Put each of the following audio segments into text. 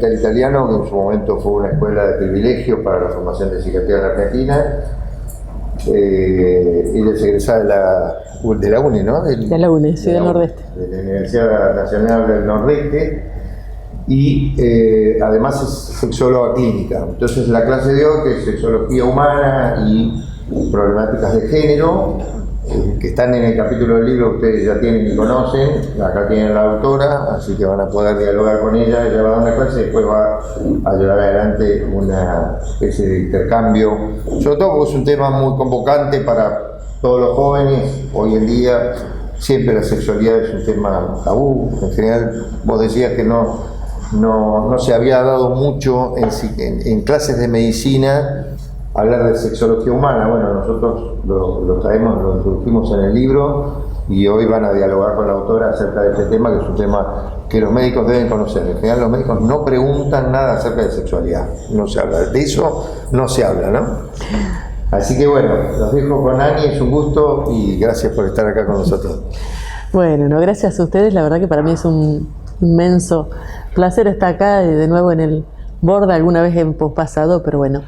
Hospital Italiano, que en su momento fue una escuela de privilegio para la formación de psiquiatría en la Argentina. Ella es egresada de la UNE, ¿no? De la UNE, sí, del Nordeste. De la Universidad Nacional del Nordeste. Y además es sexóloga clínica. Entonces la clase de hoy, que es sexología humana y problemáticas de género, que están en el capítulo del libro, ustedes ya tienen y conocen. Acá tienen la autora, así que van a poder dialogar con ella. Ella va a dar una clase y después va a llevar adelante una especie de intercambio, sobre todo porque es un tema muy convocante para todos los jóvenes hoy en día. Siempre la sexualidad es un tema tabú. En general, vos decías que no se había dado mucho en clases de medicina hablar de sexología humana. Bueno, nosotros lo traemos, lo introducimos en el libro y hoy van a dialogar con la autora acerca de este tema, que es un tema que los médicos deben conocer. En general los médicos no preguntan nada acerca de sexualidad, no se habla, de eso no se habla, ¿no? Así que bueno, los dejo con Ani, es un gusto y gracias por estar acá con nosotros. Bueno, no, gracias a ustedes, la verdad que para mí es un inmenso placer estar acá de nuevo en el Borda, alguna vez en pospasado, pero bueno,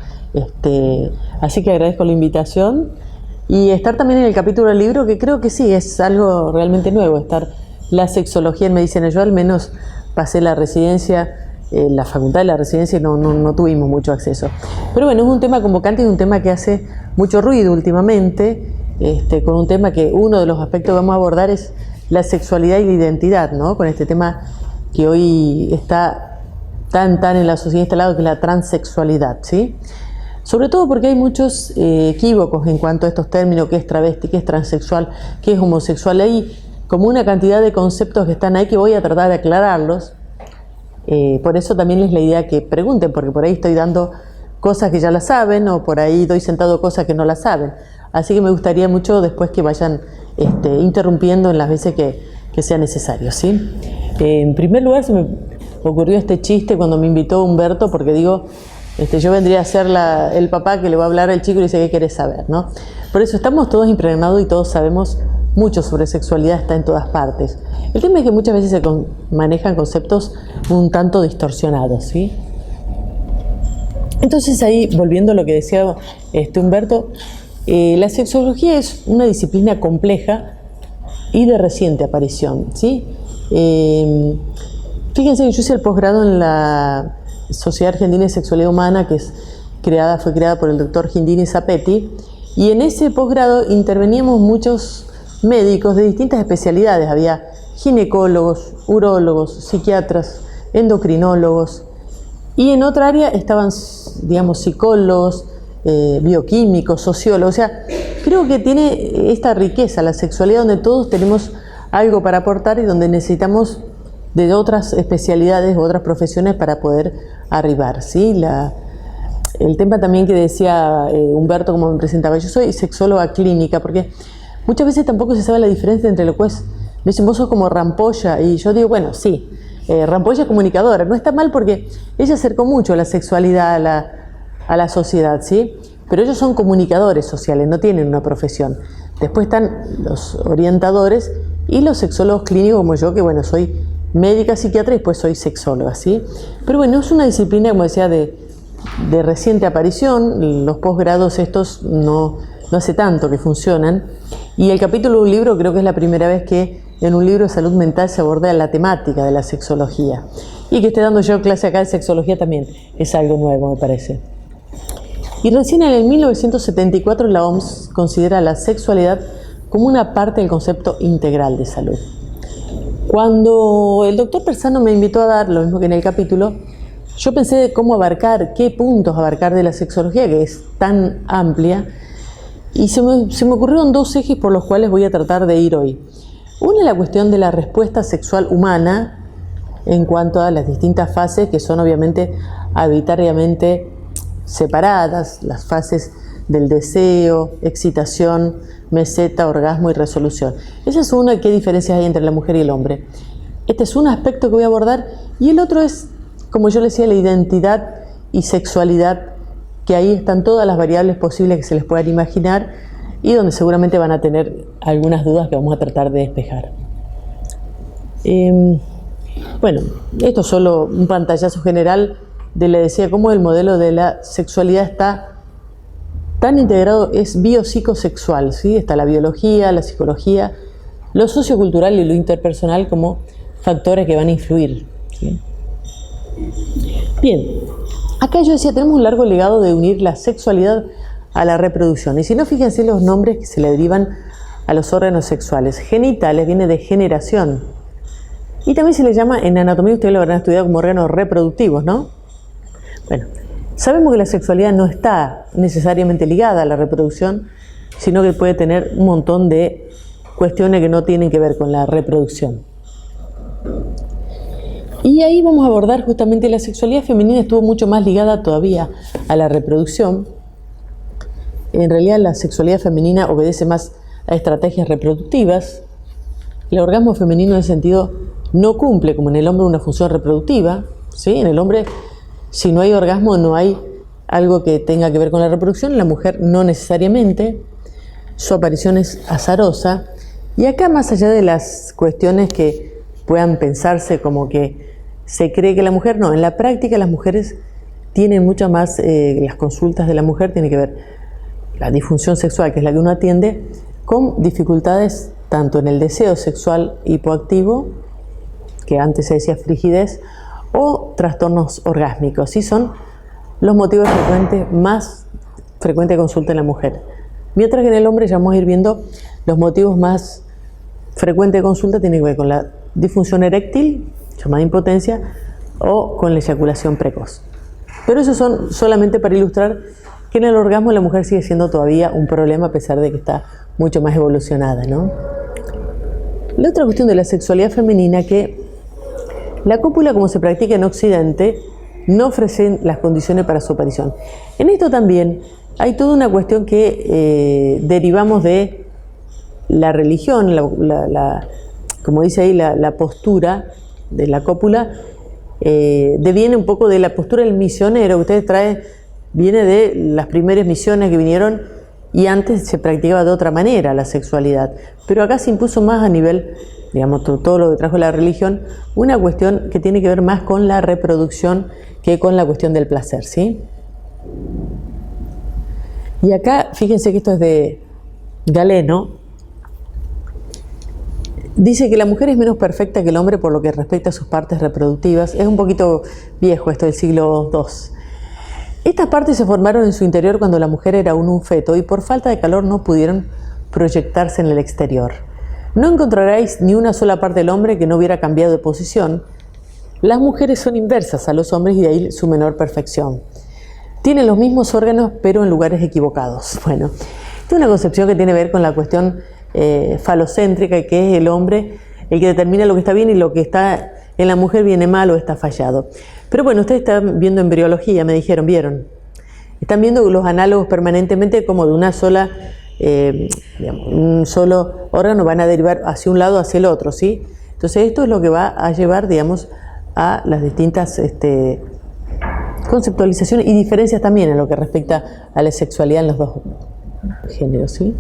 así que agradezco la invitación y estar también en el capítulo del libro, que creo que sí, es algo realmente nuevo, estar la sexología en medicina. Yo al menos pasé la residencia, la facultad de la residencia, y no tuvimos mucho acceso. Pero bueno, es un tema convocante y un tema que hace mucho ruido últimamente, con un tema que uno de los aspectos que vamos a abordar es la sexualidad y la identidad, ¿no? Con este tema que hoy está tan en la sociedad instalado, que es la transexualidad, ¿sí? Sobre todo porque hay muchos equívocos en cuanto a estos términos, qué es travesti, qué es transexual, qué es homosexual. Hay como una cantidad de conceptos que están ahí que voy a tratar de aclararlos. Por eso también es la idea que pregunten, porque por ahí estoy dando cosas que ya las saben, o por ahí doy sentado cosas que no las saben. Así que me gustaría mucho después que vayan interrumpiendo en las veces que sea necesario, ¿sí? En primer lugar, se me ocurrió este chiste cuando me invitó Humberto, porque digo, yo vendría a ser el papá que le va a hablar al chico y le dice, ¿qué querés saber?, ¿no? Por eso estamos todos impregnados y todos sabemos mucho sobre sexualidad, está en todas partes. El tema es que muchas veces se manejan conceptos un tanto distorsionados, ¿sí? Entonces ahí, volviendo a lo que decía Humberto, la sexología es una disciplina compleja y de reciente aparición, ¿sí? Fíjense que yo hice el posgrado en la Sociedad Argentina de Sexualidad Humana, que fue creada por el doctor Gindini Zapetti, y en ese posgrado interveníamos muchos médicos de distintas especialidades. Había ginecólogos, urólogos, psiquiatras, endocrinólogos, y en otra área estaban, digamos, psicólogos, bioquímicos, sociólogos. O sea, creo que tiene esta riqueza la sexualidad, donde todos tenemos algo para aportar y donde necesitamos de otras especialidades u otras profesiones para poder arribar, ¿sí? El tema también que decía Humberto, como me presentaba, yo soy sexóloga clínica, porque muchas veces tampoco se sabe la diferencia entre lo que es. Me dicen, vos sos como Rampolla, y yo digo, bueno, sí, Rampolla es comunicadora, no está mal porque ella acercó mucho la sexualidad a la sociedad, ¿sí? Pero ellos son comunicadores sociales, no tienen una profesión. Después están los orientadores y los sexólogos clínicos como yo, que bueno, soy médica, psiquiatra y después soy sexóloga, ¿sí? Pero bueno, es una disciplina, como decía, de reciente aparición. Los posgrados estos no hace tanto que funcionan, y el capítulo de un libro creo que es la primera vez que en un libro de salud mental se aborda la temática de la sexología, y que esté dando yo clase acá de sexología también es algo nuevo, me parece. Y recién en el 1974 la OMS considera la sexualidad como una parte del concepto integral de salud. Cuando el doctor Persano me invitó a dar, lo mismo que en el capítulo, yo pensé de cómo abarcar, qué puntos abarcar de la sexología, que es tan amplia, y se me ocurrieron dos ejes por los cuales voy a tratar de ir hoy. Una es la cuestión de la respuesta sexual humana en cuanto a las distintas fases, que son obviamente arbitrariamente separadas, las fases del deseo, excitación, meseta, orgasmo y resolución. Esa es una, qué diferencias hay entre la mujer y el hombre. Este es un aspecto que voy a abordar, y el otro es, como yo le decía, la identidad y sexualidad, que ahí están todas las variables posibles que se les puedan imaginar y donde seguramente van a tener algunas dudas que vamos a tratar de despejar. Bueno, esto es solo un pantallazo general de, le decía, cómo el modelo de la sexualidad está tan integrado, es biopsicosexual, ¿sí? Está la biología, la psicología, lo sociocultural y lo interpersonal como factores que van a influir, ¿sí? Bien, acá yo decía, tenemos un largo legado de unir la sexualidad a la reproducción. Y si no, fíjense los nombres que se le derivan a los órganos sexuales. Genitales viene de generación. Y también se le llama, en anatomía ustedes lo habrán estudiado como órganos reproductivos, ¿no? Bueno, sabemos que la sexualidad no está necesariamente ligada a la reproducción, sino que puede tener un montón de cuestiones que no tienen que ver con la reproducción. Y ahí vamos a abordar justamente la sexualidad femenina estuvo mucho más ligada todavía a la reproducción. En realidad la sexualidad femenina obedece más a estrategias reproductivas. El orgasmo femenino en ese sentido no cumple, como en el hombre, una función reproductiva, ¿sí? En el hombre, si no hay orgasmo, no hay algo que tenga que ver con la reproducción. En la mujer no necesariamente. Su aparición es azarosa. Y acá, más allá de las cuestiones que puedan pensarse como que se cree que la mujer, no, en la práctica las mujeres tienen mucho más, las consultas de la mujer tienen que ver la disfunción sexual, que es la que uno atiende, con dificultades tanto en el deseo sexual hipoactivo, que antes se decía frigidez, o trastornos orgásmicos. Y son los motivos frecuentes, más frecuente consulta en la mujer. Mientras que en el hombre ya vamos a ir viendo los motivos más frecuentes de consulta tienen que ver con la disfunción eréctil, llamada impotencia, o con la eyaculación precoz. Pero eso son solamente para ilustrar que en el orgasmo la mujer sigue siendo todavía un problema a pesar de que está mucho más evolucionada, ¿no? La otra cuestión de la sexualidad femenina, que la cópula, como se practica en Occidente, no ofrece las condiciones para su aparición. En esto también hay toda una cuestión que derivamos de la religión, como dice ahí, la postura de la cópula, deviene un poco de la postura del misionero que ustedes traen, viene de las primeras misiones que vinieron y antes se practicaba de otra manera la sexualidad. Pero acá se impuso más a nivel, digamos, todo lo que trajo la religión, una cuestión que tiene que ver más con la reproducción que con la cuestión del placer, ¿sí? Y acá, fíjense que esto es de Galeno. Dice que la mujer es menos perfecta que el hombre por lo que respecta a sus partes reproductivas. Es un poquito viejo esto del siglo II. Estas partes se formaron en su interior cuando la mujer era aún un feto y por falta de calor no pudieron proyectarse en el exterior. No encontraréis ni una sola parte del hombre que no hubiera cambiado de posición. Las mujeres son inversas a los hombres y de ahí su menor perfección. Tienen los mismos órganos pero en lugares equivocados. Bueno, esta es una concepción que tiene que ver con la cuestión falocéntrica, que es el hombre el que determina lo que está bien y lo que está en la mujer viene mal o está fallado. Pero bueno, ustedes están viendo embriología, me dijeron, ¿vieron? Están viendo los análogos permanentemente como de una sola, digamos, un solo órgano van a derivar hacia un lado o hacia el otro, ¿sí? Entonces esto es lo que va a llevar, digamos, a las distintas conceptualizaciones y diferencias también en lo que respecta a la sexualidad en los dos géneros, ¿sí?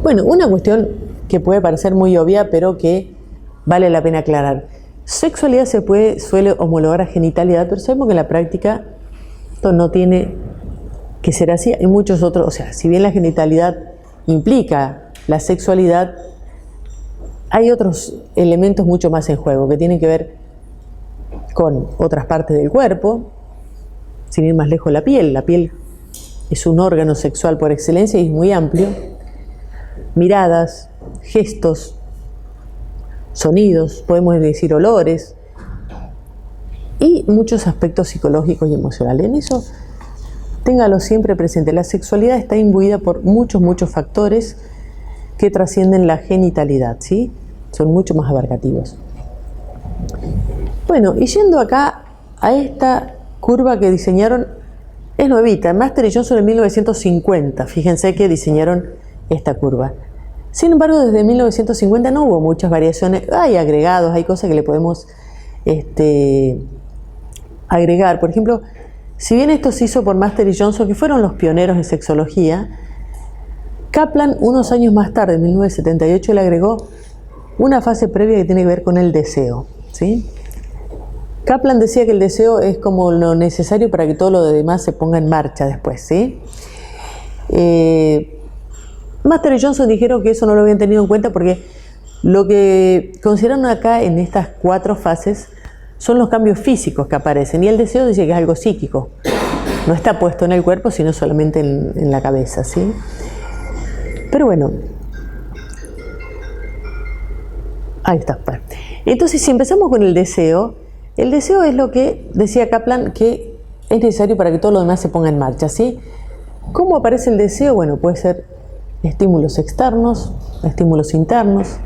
Bueno, una cuestión que puede parecer muy obvia, pero que vale la pena aclarar. Sexualidad suele homologar a genitalidad, pero sabemos que en la práctica esto no tiene que ser así. Hay muchos otros, o sea, si bien la genitalidad implica la sexualidad, hay otros elementos mucho más en juego que tienen que ver con otras partes del cuerpo, sin ir más lejos la piel. La piel es un órgano sexual por excelencia y es muy amplio. Miradas, gestos, sonidos, podemos decir olores y muchos aspectos psicológicos y emocionales. En eso, téngalo siempre presente. La sexualidad está imbuida por muchos factores que trascienden la genitalidad, ¿sí? Son mucho más abarcativos. Bueno, y yendo acá a esta curva que diseñaron, es nuevita, Master y Johnson en 1950, fíjense que diseñaron esta curva. Sin embargo, desde 1950 no hubo muchas variaciones, hay agregados, hay cosas que le podemos agregar. Por ejemplo, si bien esto se hizo por Master y Johnson, que fueron los pioneros en sexología, Kaplan unos años más tarde, en 1978, le agregó una fase previa que tiene que ver con el deseo, ¿sí? Kaplan decía que el deseo es como lo necesario para que todo lo demás se ponga en marcha después, ¿sí? Master y Johnson dijeron que eso no lo habían tenido en cuenta porque lo que consideraron acá en estas 4 fases son los cambios físicos que aparecen, y el deseo dice que es algo psíquico, no está puesto en el cuerpo sino solamente en la cabeza, ¿sí? Pero bueno, ahí está. Entonces, si empezamos con el deseo es lo que decía Kaplan que es necesario para que todo lo demás se ponga en marcha, ¿sí? ¿Cómo aparece el deseo? Bueno, puede ser estímulos externos, estímulos internos.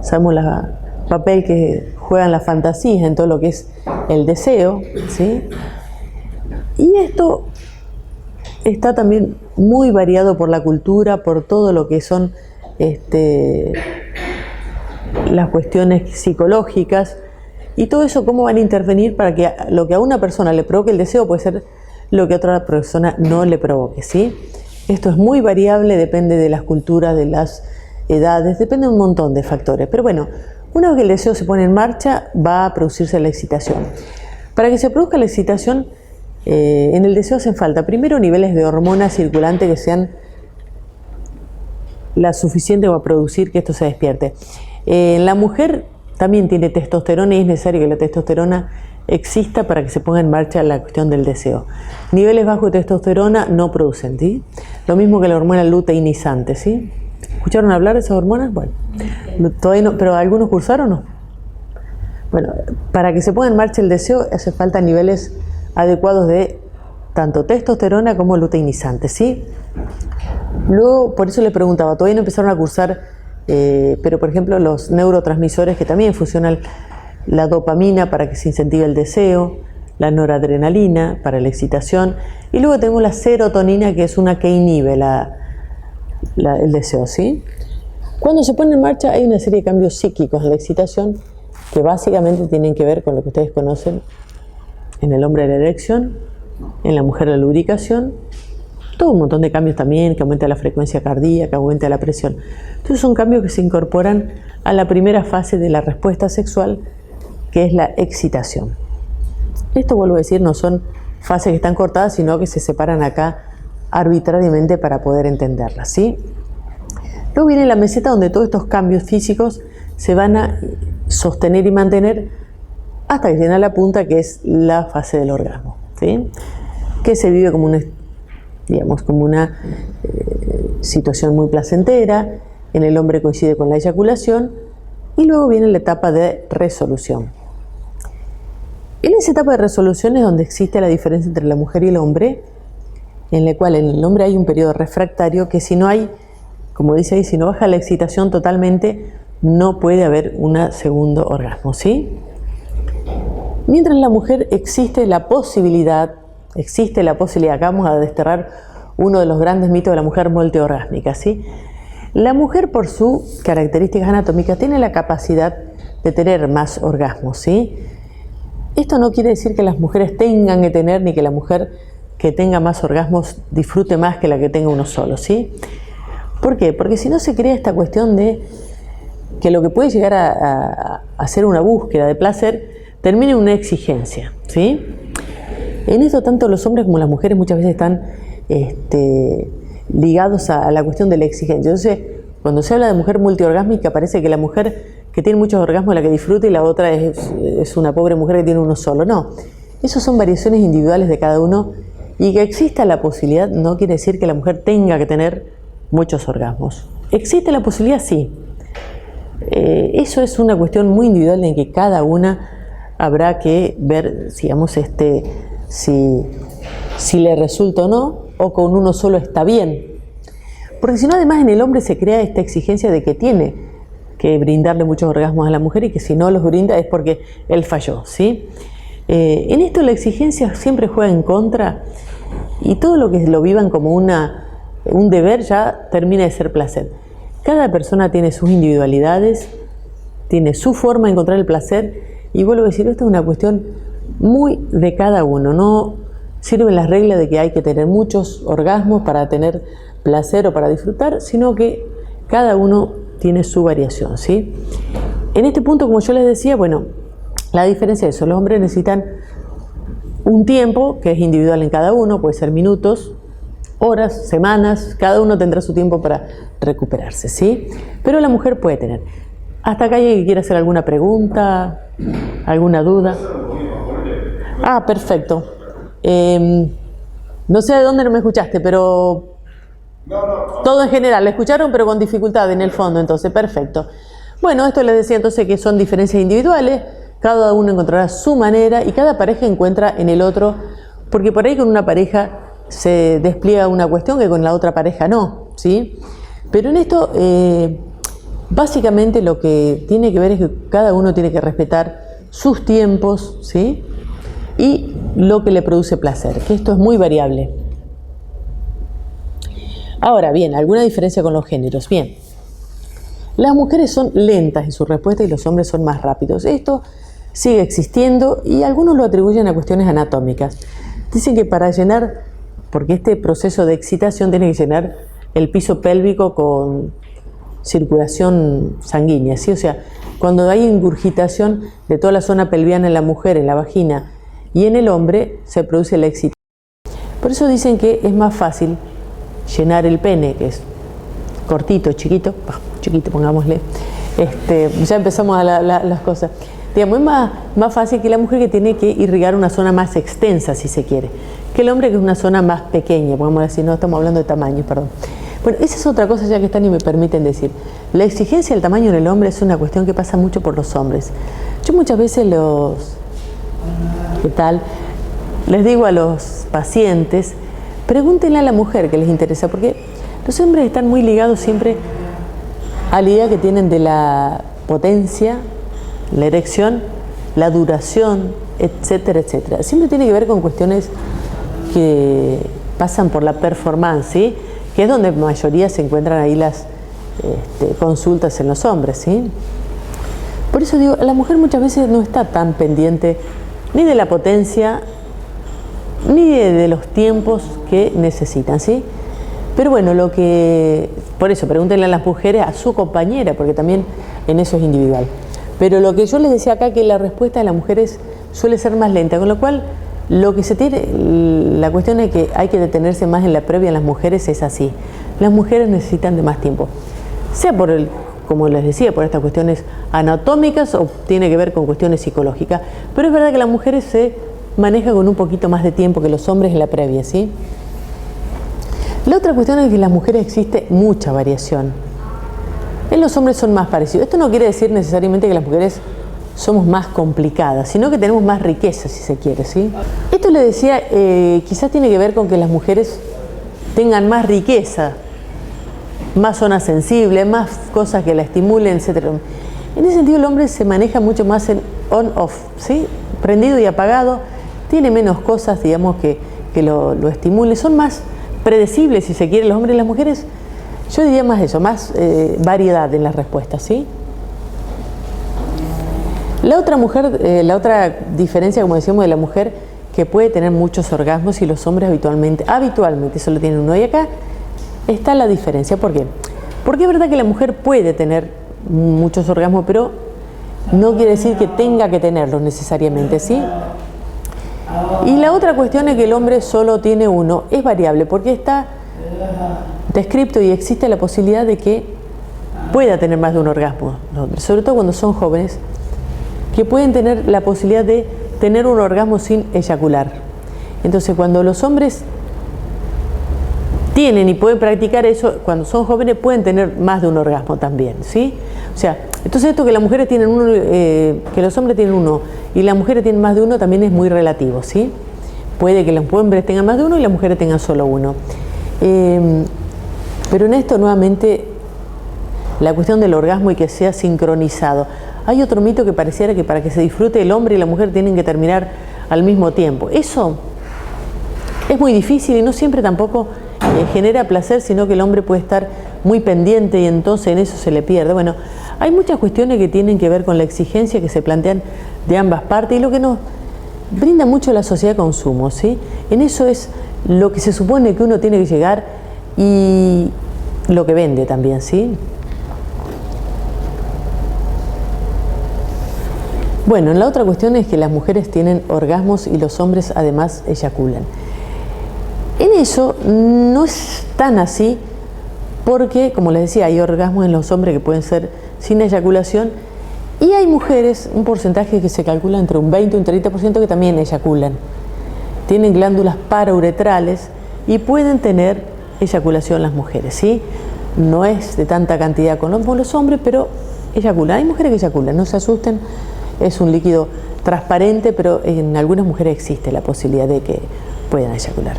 Sabemos el papel que juegan las fantasías en todo lo que es el deseo, ¿sí? Y esto está también muy variado por la cultura, por todo lo que son las cuestiones psicológicas, y todo eso cómo van a intervenir para que lo que a una persona le provoque el deseo puede ser lo que a otra persona no le provoque, ¿sí? Esto es muy variable, depende de las culturas, de las edades, depende de un montón de factores. Pero bueno, una vez que el deseo se pone en marcha, va a producirse la excitación. Para que se produzca la excitación, en el deseo hacen falta primero niveles de hormonas circulantes que sean la suficiente para producir que esto se despierte. La mujer también tiene testosterona y es necesario que la testosterona exista para que se ponga en marcha la cuestión del deseo. Niveles bajos de testosterona no producen, ¿sí? Lo mismo que la hormona luteinizante, ¿sí? ¿Escucharon hablar de esas hormonas? Bueno, todavía no, pero ¿algunos cursaron o no? Bueno, para que se ponga en marcha el deseo hace falta niveles adecuados de tanto testosterona como luteinizante, ¿sí? Luego, por eso les preguntaba, todavía no empezaron a cursar, pero por ejemplo los neurotransmisores que también funcionan, la dopamina para que se incentive el deseo, la noradrenalina para la excitación, y luego tenemos la serotonina, que es una que inhibe el deseo, ¿sí? Cuando se pone en marcha hay una serie de cambios psíquicos en la excitación que básicamente tienen que ver con lo que ustedes conocen en el hombre la erección, en la mujer la lubricación, todo un montón de cambios también, que aumenta la frecuencia cardíaca, que aumenta la presión. Entonces son cambios que se incorporan a la primera fase de la respuesta sexual, que es la excitación. Esto, vuelvo a decir, no son fases que están cortadas, sino que se separan acá arbitrariamente para poder entenderlas, ¿sí? Luego viene la meseta donde todos estos cambios físicos se van a sostener y mantener hasta que llega la punta, que es la fase del orgasmo, ¿sí? Que se vive como una situación muy placentera. En el hombre coincide con la eyaculación y luego viene la etapa de resolución. En esa etapa de resolución es donde existe la diferencia entre la mujer y el hombre, en la cual en el hombre hay un periodo refractario que si no hay, como dice ahí, si no baja la excitación totalmente, no puede haber un segundo orgasmo, ¿sí? Mientras en la mujer existe la posibilidad, acá vamos a desterrar uno de los grandes mitos de la mujer multiorgásmica, ¿sí? La mujer, por sus características anatómicas, tiene la capacidad de tener más orgasmos, ¿sí? Esto no quiere decir que las mujeres tengan que tener, ni que la mujer que tenga más orgasmos disfrute más que la que tenga uno solo, ¿sí? ¿Por qué? Porque si no se crea esta cuestión de que lo que puede llegar a ser una búsqueda de placer termine en una exigencia, ¿sí? En esto tanto los hombres como las mujeres muchas veces están ligados a la cuestión de la exigencia. Entonces, cuando se habla de mujer multiorgásmica, parece que la mujer que tiene muchos orgasmos es la que disfruta y la otra es una pobre mujer que tiene uno solo. No, esas son variaciones individuales de cada uno, y que exista la posibilidad no quiere decir que la mujer tenga que tener muchos orgasmos. ¿Existe la posibilidad? Sí. Eso es una cuestión muy individual en que cada una habrá que ver, digamos, si le resulta o no, o con uno solo está bien. Porque si no, además en el hombre se crea esta exigencia de que tiene que brindarle muchos orgasmos a la mujer y que si no los brinda es porque él falló, ¿sí? En esto la exigencia siempre juega en contra, y todo lo que lo vivan como un deber ya termina de ser placer. Cada persona tiene sus individualidades, tiene su forma de encontrar el placer, y vuelvo a decir, esto es una cuestión muy de cada uno. No sirven las reglas de que hay que tener muchos orgasmos para tener placer o para disfrutar, sino que cada uno tiene su variación, ¿sí? En este punto, como yo les decía, bueno, la diferencia es eso, los hombres necesitan un tiempo que es individual en cada uno, puede ser minutos, horas, semanas, cada uno tendrá su tiempo para recuperarse, ¿sí? Pero la mujer puede tener. Hasta acá alguien que quiera hacer alguna pregunta, alguna duda. Ah, perfecto. No sé de dónde no me escuchaste, pero todo en general, lo escucharon pero con dificultad en el fondo, entonces, perfecto. Bueno, esto les decía entonces que son diferencias individuales, cada uno encontrará su manera y cada pareja encuentra en el otro, porque por ahí con una pareja se despliega una cuestión que con la otra pareja no, ¿sí? Pero en esto, básicamente lo que tiene que ver es que cada uno tiene que respetar sus tiempos, ¿sí? Y lo que le produce placer, que esto es muy variable. Ahora bien, ¿alguna diferencia con los géneros? Bien, las mujeres son lentas en su respuesta y los hombres son más rápidos. Esto sigue existiendo y algunos lo atribuyen a cuestiones anatómicas. Dicen que para llenar, porque este proceso de excitación tiene que llenar el piso pélvico con circulación sanguínea, ¿sí? O sea, cuando hay ingurgitación de toda la zona pelviana en la mujer, en la vagina y en el hombre, se produce la excitación. Por eso dicen que es más fácil llenar el pene, que es cortito, chiquito, pongámosle, ya empezamos a las cosas. Digamos, es más fácil que la mujer que tiene que irrigar una zona más extensa, si se quiere, que el hombre que es una zona más pequeña, podemos decir, no estamos hablando de tamaño, perdón. Bueno, esa es otra cosa ya que están y me permiten decir. La exigencia del tamaño en el hombre es una cuestión que pasa mucho por los hombres. Yo muchas veces ¿qué tal? Les digo a los pacientes, pregúntenle a la mujer que les interesa, porque los hombres están muy ligados siempre a la idea que tienen de la potencia, la erección, la duración, etcétera, etcétera. Siempre tiene que ver con cuestiones que pasan por la performance, ¿sí? Que es donde en mayoría se encuentran ahí las consultas en los hombres, ¿sí? Por eso digo, la mujer muchas veces no está tan pendiente ni de la potencia, ni de los tiempos que necesitan, ¿sí? Pero bueno, por eso, pregúntenle a las mujeres, a su compañera, porque también en eso es individual. Pero lo que yo les decía acá, que la respuesta de las mujeres suele ser más lenta, con lo cual la cuestión es que hay que detenerse más en la previa en las mujeres, es así. Las mujeres necesitan de más tiempo, sea como les decía, por estas cuestiones anatómicas o tiene que ver con cuestiones psicológicas. Pero es verdad que las mujeres se manejan con un poquito más de tiempo que los hombres en la previa, ¿sí? La otra cuestión es que en las mujeres existe mucha variación. En los hombres son más parecidos. Esto no quiere decir necesariamente que las mujeres somos más complicadas, sino que tenemos más riqueza, si se quiere, ¿sí? Esto le decía, quizás tiene que ver con que las mujeres tengan más riqueza, más zonas sensibles, más cosas que la estimulen, etc. En ese sentido el hombre se maneja mucho más en on-off, ¿sí? Prendido y apagado, tiene menos cosas, digamos, que lo estimulen, son más predecibles, si se quiere, los hombres y las mujeres. Yo diría más eso, más variedad en las respuestas, ¿sí? La otra diferencia, como decíamos, de la mujer, que puede tener muchos orgasmos y los hombres habitualmente solo tienen uno. Y acá está la diferencia. ¿Por qué? Porque es verdad que la mujer puede tener muchos orgasmos, pero no quiere decir que tenga que tenerlos necesariamente, ¿sí? Y la otra cuestión es que el hombre solo tiene uno. Es variable, porque está descrito y existe la posibilidad de que pueda tener más de un orgasmo, sobre todo cuando son jóvenes, que pueden tener la posibilidad de tener un orgasmo sin eyacular. Entonces, cuando los hombres tienen y pueden practicar eso, cuando son jóvenes pueden tener más de un orgasmo también, ¿sí? O sea, entonces esto que las mujeres tienen uno, que los hombres tienen uno y las mujeres tienen más de uno también es muy relativo, ¿sí? Puede que los hombres tengan más de uno y las mujeres tengan solo uno. Pero en esto nuevamente la cuestión del orgasmo y que sea sincronizado. Hay otro mito que pareciera que para que se disfrute el hombre y la mujer tienen que terminar al mismo tiempo. Eso es muy difícil y no siempre tampoco genera placer, sino que el hombre puede estar muy pendiente y entonces en eso se le pierde. Bueno, hay muchas cuestiones que tienen que ver con la exigencia que se plantean de ambas partes y lo que nos brinda mucho la sociedad de consumo, ¿sí? En eso es lo que se supone que uno tiene que llegar y lo que vende también, ¿sí? Bueno, la otra cuestión es que las mujeres tienen orgasmos y los hombres además eyaculan. En eso no es tan así porque, como les decía, hay orgasmos en los hombres que pueden ser sin eyaculación y hay mujeres, un porcentaje que se calcula entre un 20 y un 30% que también eyaculan. Tienen glándulas parauretrales y pueden tener eyaculación las mujeres, ¿sí? No es de tanta cantidad como los hombres, pero eyaculan. Hay mujeres que eyaculan, no se asusten, es un líquido transparente, pero en algunas mujeres existe la posibilidad de que puedan eyacular.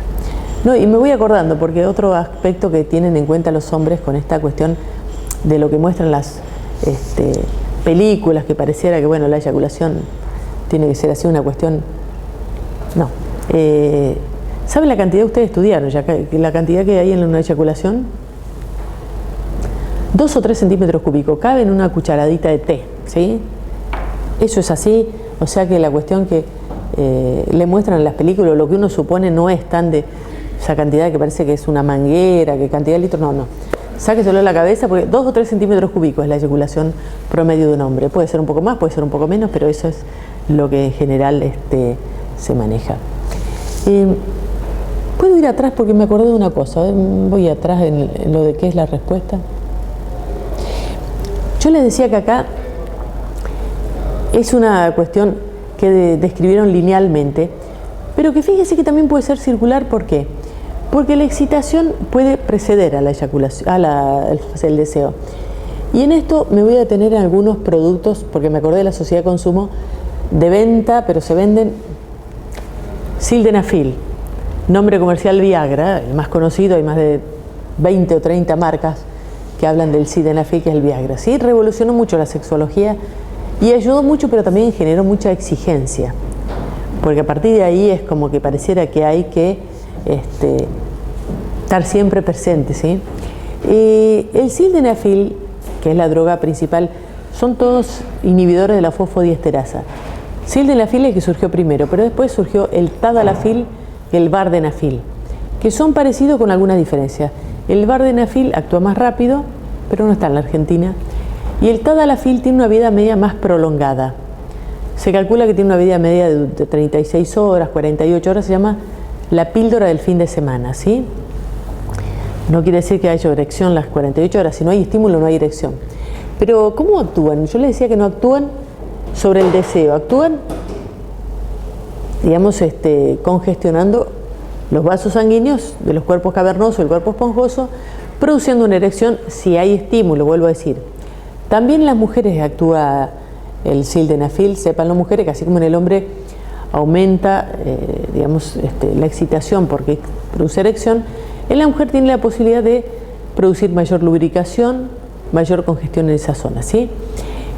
No, y me voy acordando, porque otro aspecto que tienen en cuenta los hombres con esta cuestión de lo que muestran las películas, que pareciera que bueno, la eyaculación tiene que ser así una cuestión. No. ¿Saben la cantidad? Ustedes estudiaron ya la cantidad que hay en una eyaculación. 2 o 3 centímetros cúbicos, cabe en una cucharadita de té, ¿sí? Eso es así, o sea que la cuestión que le muestran en las películas, lo que uno supone no es tan de esa cantidad que parece que es una manguera, que cantidad de litros, no. Sáqueselo de la cabeza porque 2 o 3 centímetros cúbicos es la eyaculación promedio de un hombre. Puede ser un poco más, puede ser un poco menos, pero eso es lo que en general se maneja. ¿Puedo ir atrás? Porque me acordé de una cosa. Voy atrás en lo de qué es la respuesta. Yo les decía que acá es una cuestión que describieron linealmente, pero que fíjese que también puede ser circular. ¿Por qué? Porque la excitación puede preceder a la eyaculación, el deseo. Y en esto me voy a detener en algunos productos, porque me acordé de la sociedad de consumo de venta, pero se venden Sildenafil, nombre comercial Viagra, el más conocido. Hay más de 20 o 30 marcas que hablan del Sildenafil, que es el Viagra. ¿Sí? Revolucionó mucho la sexología y ayudó mucho, pero también generó mucha exigencia, porque a partir de ahí es como que pareciera que hay que estar siempre presente, ¿sí? El Sildenafil, que es la droga principal, son todos inhibidores de la fosfodiesterasa. Sildenafil es el que surgió primero, pero después surgió el Tadalafil y el Vardenafil, que son parecidos con algunas diferencias. El Vardenafil actúa más rápido, pero no está en la Argentina, y el Tadalafil tiene una vida media más prolongada. Se calcula que tiene una vida media de 36 horas, 48 horas, se llama la píldora del fin de semana, ¿sí? No quiere decir que haya erección las 48 horas, si no hay estímulo no hay erección. Pero ¿cómo actúan? Yo les decía que no actúan sobre el deseo, actúan, digamos, congestionando los vasos sanguíneos de los cuerpos cavernosos, el cuerpo esponjoso, produciendo una erección si hay estímulo, vuelvo a decir. También en las mujeres actúa el Sildenafil, sepan las mujeres que así como en el hombre aumenta, la excitación porque produce erección, en la mujer tiene la posibilidad de producir mayor lubricación, mayor congestión en esa zona, ¿sí?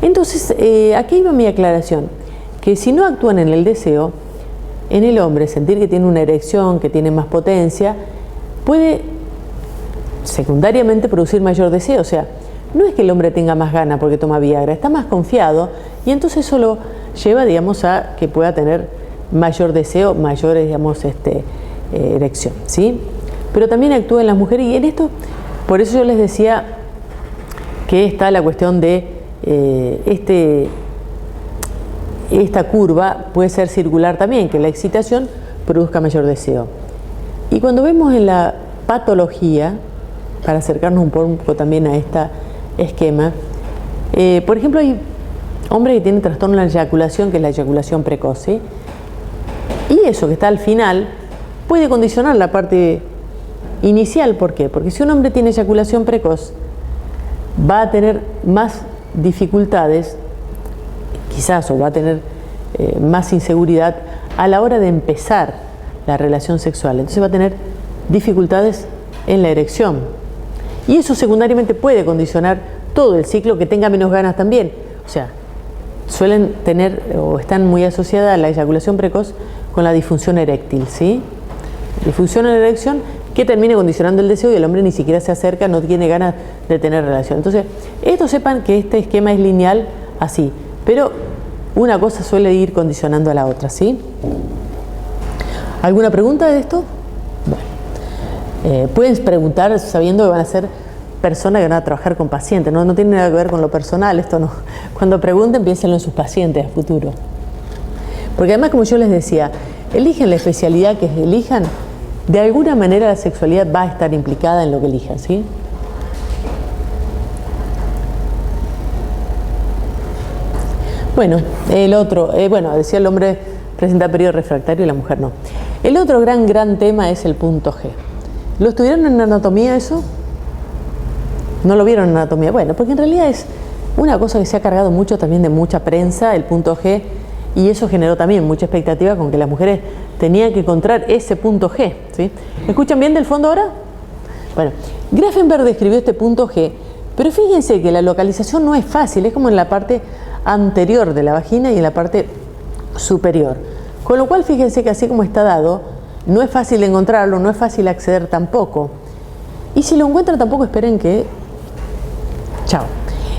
Entonces, aquí iba mi aclaración, que si no actúan en el deseo, en el hombre sentir que tiene una erección, que tiene más potencia, puede secundariamente producir mayor deseo. O sea, no es que el hombre tenga más ganas porque toma Viagra, está más confiado y entonces eso lo lleva, digamos, a que pueda tener mayor deseo, mayor, erección, ¿sí? Pero también actúa en las mujeres y en esto, por eso yo les decía que está la cuestión de esta curva puede ser circular también, que la excitación produzca mayor deseo. Y cuando vemos en la patología, para acercarnos un poco también a este esquema, por ejemplo, hay hombres que tienen trastorno de la eyaculación, que es la eyaculación precoz, ¿sí? Y eso que está al final puede condicionar la parte inicial. ¿Por qué? Porque si un hombre tiene eyaculación precoz, va a tener más dificultades, quizás, o va a tener más inseguridad a la hora de empezar la relación sexual. Entonces va a tener dificultades en la erección. Y eso secundariamente puede condicionar todo el ciclo, que tenga menos ganas también. O sea, suelen tener o están muy asociadas a la eyaculación precoz con la disfunción eréctil, ¿sí? Disfunción en la erección que termina condicionando el deseo y el hombre ni siquiera se acerca, no tiene ganas de tener relación. Entonces, esto sepan que este esquema es lineal así, pero una cosa suele ir condicionando a la otra, ¿sí? ¿Alguna pregunta de esto? Bueno, pueden preguntar sabiendo que van a ser personas que van a trabajar con pacientes, no tiene nada que ver con lo personal, esto no. Cuando pregunten, piénsenlo en sus pacientes a futuro. Porque además, como yo les decía, eligen la especialidad que elijan, de alguna manera la sexualidad va a estar implicada en lo que elijan, ¿sí? Bueno, el otro, decía el hombre presenta periodo refractario y la mujer no. El otro gran tema es el punto G. ¿Lo estudiaron en anatomía eso? ¿No lo vieron en anatomía? Bueno, porque en realidad es una cosa que se ha cargado mucho también de mucha prensa, el punto G, y eso generó también mucha expectativa con que las mujeres tenían que encontrar ese punto G, ¿sí? ¿Escuchan bien del fondo ahora? Bueno, Grafenberg describió este punto G, pero fíjense que la localización no es fácil, es como en la parte anterior de la vagina y en la parte superior. Con lo cual, fíjense que así como está dado, no es fácil encontrarlo, no es fácil acceder tampoco. Y si lo encuentran, tampoco esperen que... Chao.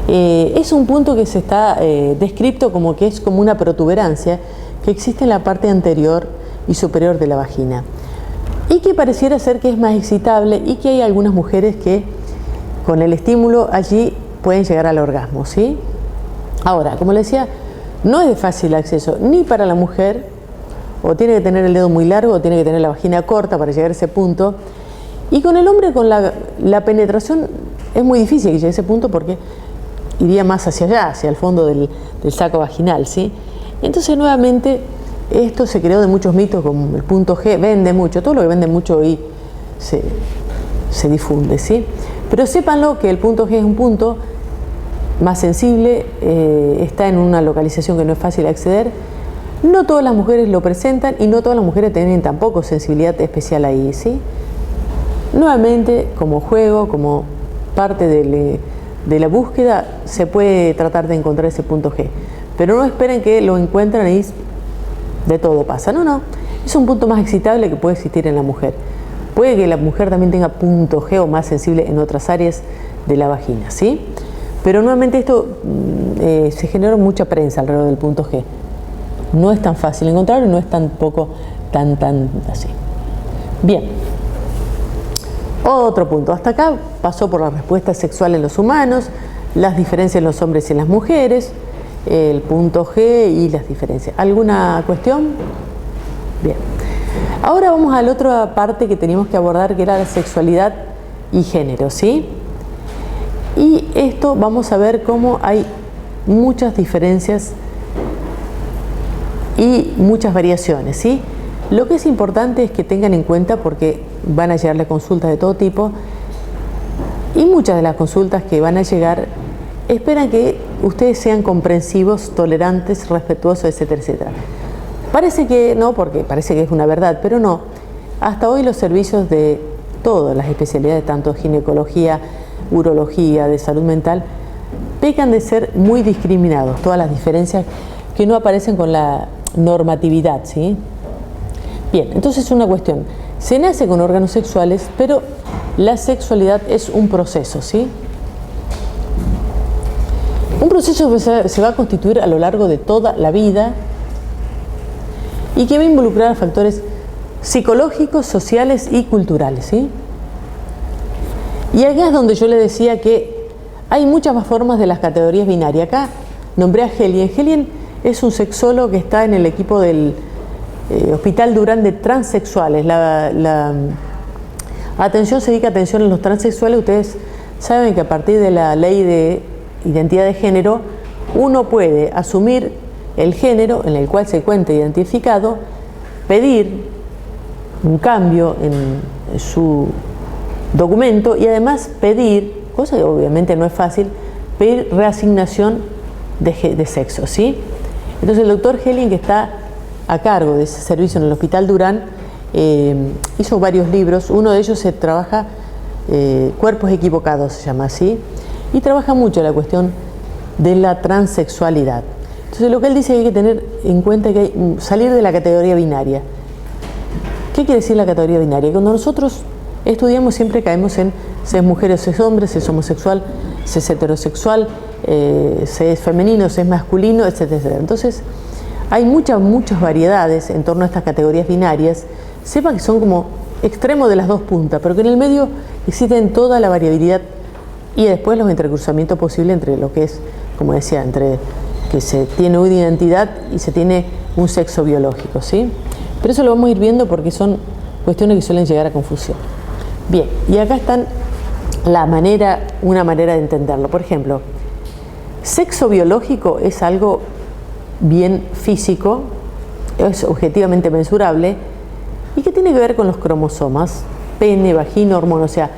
Es un punto que se está descrito como que es como una protuberancia que existe en la parte anterior y superior de la vagina. Y que pareciera ser que es más excitable y que hay algunas mujeres que con el estímulo allí pueden llegar al orgasmo, ¿sí? Ahora, como les decía, no es de fácil acceso ni para la mujer, o tiene que tener el dedo muy largo, o tiene que tener la vagina corta para llegar a ese punto. Y con el hombre, con la penetración, es muy difícil que llegue a ese punto porque iría más hacia allá, hacia el fondo del saco vaginal, ¿sí? Y entonces, nuevamente, esto se creó de muchos mitos, como el punto G vende mucho, todo lo que vende mucho hoy se difunde, ¿sí? Pero sépanlo que el punto G es un punto más sensible, está en una localización que no es fácil acceder. No todas las mujeres lo presentan y no todas las mujeres tienen tampoco sensibilidad especial ahí, ¿sí? Nuevamente, como juego, como parte de la búsqueda, se puede tratar de encontrar ese punto G. Pero no esperen que lo encuentren y de todo pasa. No. Es un punto más excitable que puede existir en la mujer. Puede que la mujer también tenga punto G o más sensible en otras áreas de la vagina, ¿sí? Pero nuevamente esto se generó mucha prensa alrededor del punto G. No es tan fácil encontrarlo y no es tampoco tan así. Bien. Otro punto. Hasta acá pasó por la respuesta sexual en los humanos, las diferencias en los hombres y en las mujeres, el punto G y las diferencias. ¿Alguna cuestión? Bien. Ahora vamos a la otra parte que teníamos que abordar, que era la sexualidad y género, ¿sí? Y esto vamos a ver cómo hay muchas diferencias y muchas variaciones, ¿sí? Lo que es importante es que tengan en cuenta, porque van a llegarle consultas de todo tipo, y muchas de las consultas que van a llegar esperan que ustedes sean comprensivos, tolerantes, respetuosos, etcétera, etcétera. Parece que no, porque parece que es una verdad, pero no. Hasta hoy los servicios de todas las especialidades, tanto ginecología, urología, de salud mental, pecan de ser muy discriminados, todas las diferencias que no aparecen con la normatividad, ¿sí? Bien, entonces es una cuestión. Se nace con órganos sexuales, pero la sexualidad es un proceso, ¿sí? Un proceso que se va a constituir a lo largo de toda la vida y que va a involucrar factores psicológicos, sociales y culturales, ¿sí? Y acá es donde yo les decía que hay muchas más formas de las categorías binarias. Acá nombré a Helien. Helien es un sexólogo que está en el equipo del Hospital Durán de transexuales. La atención se dedica a atención en los transexuales. Ustedes saben que a partir de la ley de identidad de género, uno puede asumir el género en el cual se encuentra identificado, pedir un cambio en su documento y además pedir, cosa que obviamente no es fácil, pedir reasignación de sexo, ¿sí? Entonces el doctor Helien, que está a cargo de ese servicio en el Hospital Durán, hizo varios libros. Uno de ellos se trabaja Cuerpos Equivocados, se llama así, y trabaja mucho la cuestión de la transexualidad. Entonces lo que él dice es que hay que tener en cuenta que hay salir de la categoría binaria. ¿Qué quiere decir la categoría binaria? Cuando nosotros estudiamos siempre caemos en si es mujer o si es hombre, si es homosexual, si es heterosexual, si es femenino, si es masculino, etcétera, etcétera. Entonces hay muchas variedades en torno a estas categorías binarias. Sepan que son como extremos de las dos puntas, pero que en el medio existen toda la variabilidad y después los entrecruzamientos posibles entre lo que es, como decía, entre que se tiene una identidad y se tiene un sexo biológico, ¿sí? Pero eso lo vamos a ir viendo porque son cuestiones que suelen llegar a confusión. Bien, y acá están una manera de entenderlo. Por ejemplo, sexo biológico es algo bien físico, es objetivamente mensurable y que tiene que ver con los cromosomas, pene, vagina, hormona, o sea,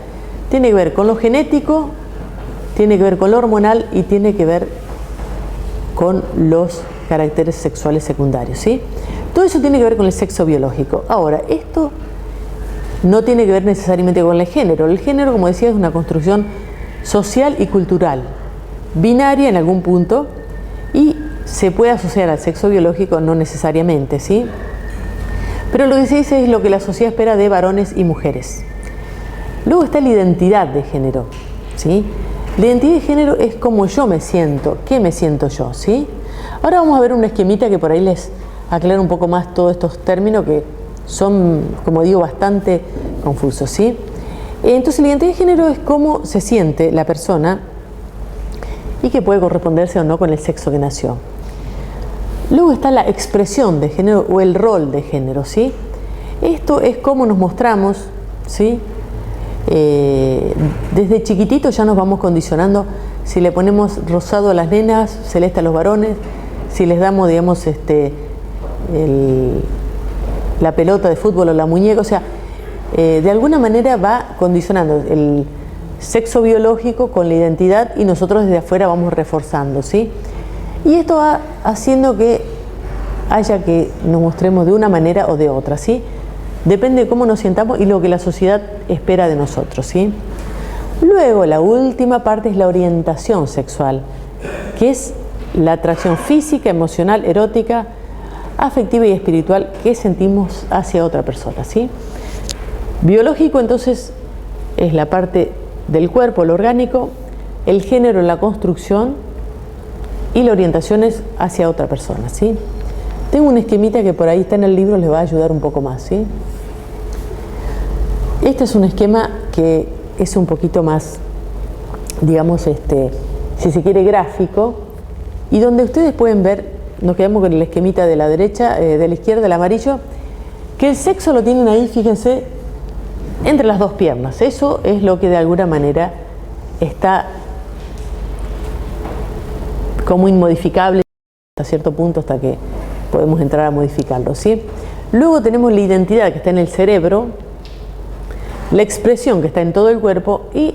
tiene que ver con lo genético, tiene que ver con lo hormonal y tiene que ver con los caracteres sexuales secundarios, ¿sí? Todo eso tiene que ver con el sexo biológico. Ahora, esto no tiene que ver necesariamente con el género. El género, como decía, es una construcción social y cultural, binaria en algún punto, y se puede asociar al sexo biológico, no necesariamente, ¿sí? Pero lo que se dice es lo que la sociedad espera de varones y mujeres. Luego está la identidad de género, ¿sí? La identidad de género es cómo yo me siento, qué me siento yo, ¿sí? Ahora vamos a ver una esquemita que por ahí les aclara un poco más todos estos términos que son, como digo, bastante confusos, ¿sí? Entonces la identidad de género es cómo se siente la persona y que puede corresponderse o no con el sexo que nació. Luego está la expresión de género o el rol de género, ¿sí? Esto es cómo nos mostramos, ¿sí? Desde chiquitito ya nos vamos condicionando si le ponemos rosado a las nenas, celeste a los varones, si les damos, digamos, la pelota de fútbol o la muñeca, o sea, de alguna manera va condicionando el sexo biológico con la identidad y nosotros desde afuera vamos reforzando, ¿sí? Y esto va haciendo que haya que nos mostremos de una manera o de otra, ¿sí? Depende de cómo nos sientamos y lo que la sociedad espera de nosotros, ¿sí? Luego, la última parte es la orientación sexual, que es la atracción física, emocional, erótica, afectiva y espiritual que sentimos hacia otra persona, ¿sí? Biológico, entonces, es la parte del cuerpo, lo orgánico, el género, la construcción y la orientación es hacia otra persona, ¿sí? Tengo un esquemita que por ahí está en el libro, les va a ayudar un poco más, ¿sí? Este es un esquema que es un poquito más, digamos, si se quiere, gráfico, y donde ustedes pueden ver, nos quedamos con el esquemita de la derecha, de la izquierda, el amarillo, que el sexo lo tienen ahí, fíjense, entre las dos piernas. Eso es lo que de alguna manera está como inmodificable hasta cierto punto, hasta que podemos entrar a modificarlo, ¿sí? Luego tenemos la identidad que está en el cerebro, la expresión que está en todo el cuerpo y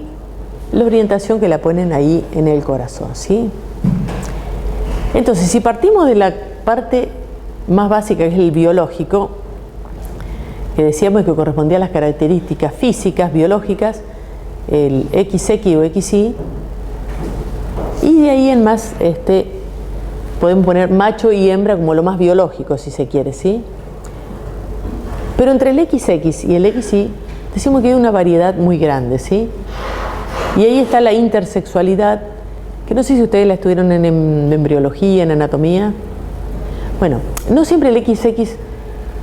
la orientación que la ponen ahí en el corazón, ¿sí? Entonces, si partimos de la parte más básica, que es el biológico, que decíamos que correspondía a las características físicas, biológicas, el XX o XY, y de ahí en más podemos poner macho y hembra como lo más biológico, si se quiere, ¿sí? Pero entre el XX y el XY decimos que hay una variedad muy grande, ¿sí? Y ahí está la intersexualidad, que no sé si ustedes la estudiaron en embriología, en anatomía. Bueno, no siempre el XX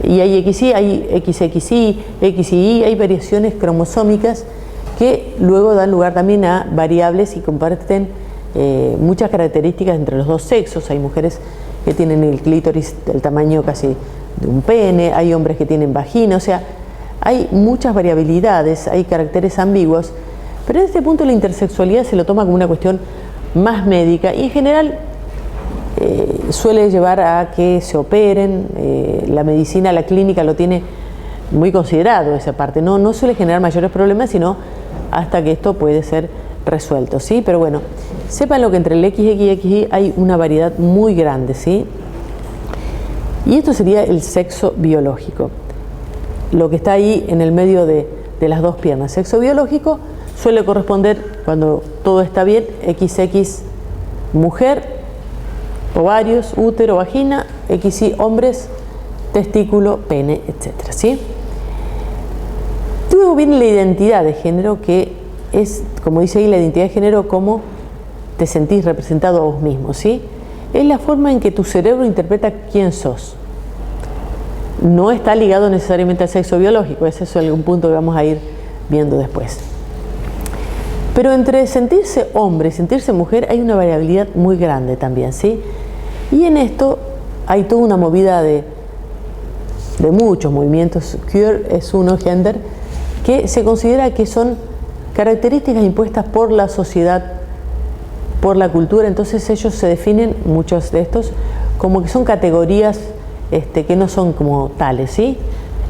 y hay XY, hay XXY, XY, hay variaciones cromosómicas que luego dan lugar también a variables y comparten muchas características entre los dos sexos. Hay mujeres que tienen el clítoris del tamaño casi de un pene, hay hombres que tienen vagina, o sea, hay muchas variabilidades, hay caracteres ambiguos, pero en este punto la intersexualidad se lo toma como una cuestión más médica y en general suele llevar a que se operen. La medicina, la clínica lo tiene muy considerado esa parte, no suele generar mayores problemas, sino hasta que esto puede ser resuelto, ¿sí? Pero bueno, sépanlo que entre el XX y XY hay una variedad muy grande, ¿sí? Y esto sería el sexo biológico, lo que está ahí en el medio de las dos piernas. Sexo biológico suele corresponder, cuando todo está bien, XX mujer, ovarios, útero, vagina, XY hombres, testículo, pene, etcétera, ¿sí? Luego viene la identidad de género, que es, como dice ahí, la identidad de género, cómo te sentís representado a vos mismo, ¿sí? Es la forma en que tu cerebro interpreta quién sos. No está ligado necesariamente al sexo biológico, ese es algún punto que vamos a ir viendo después. Pero entre sentirse hombre y sentirse mujer hay una variabilidad muy grande también, ¿sí? Y en esto hay toda una movida de muchos movimientos. Queer es uno, gender, que se considera que son características impuestas por la sociedad, por la cultura. Entonces ellos se definen, muchos de estos, como que son categorías que no son como tales, ¿sí?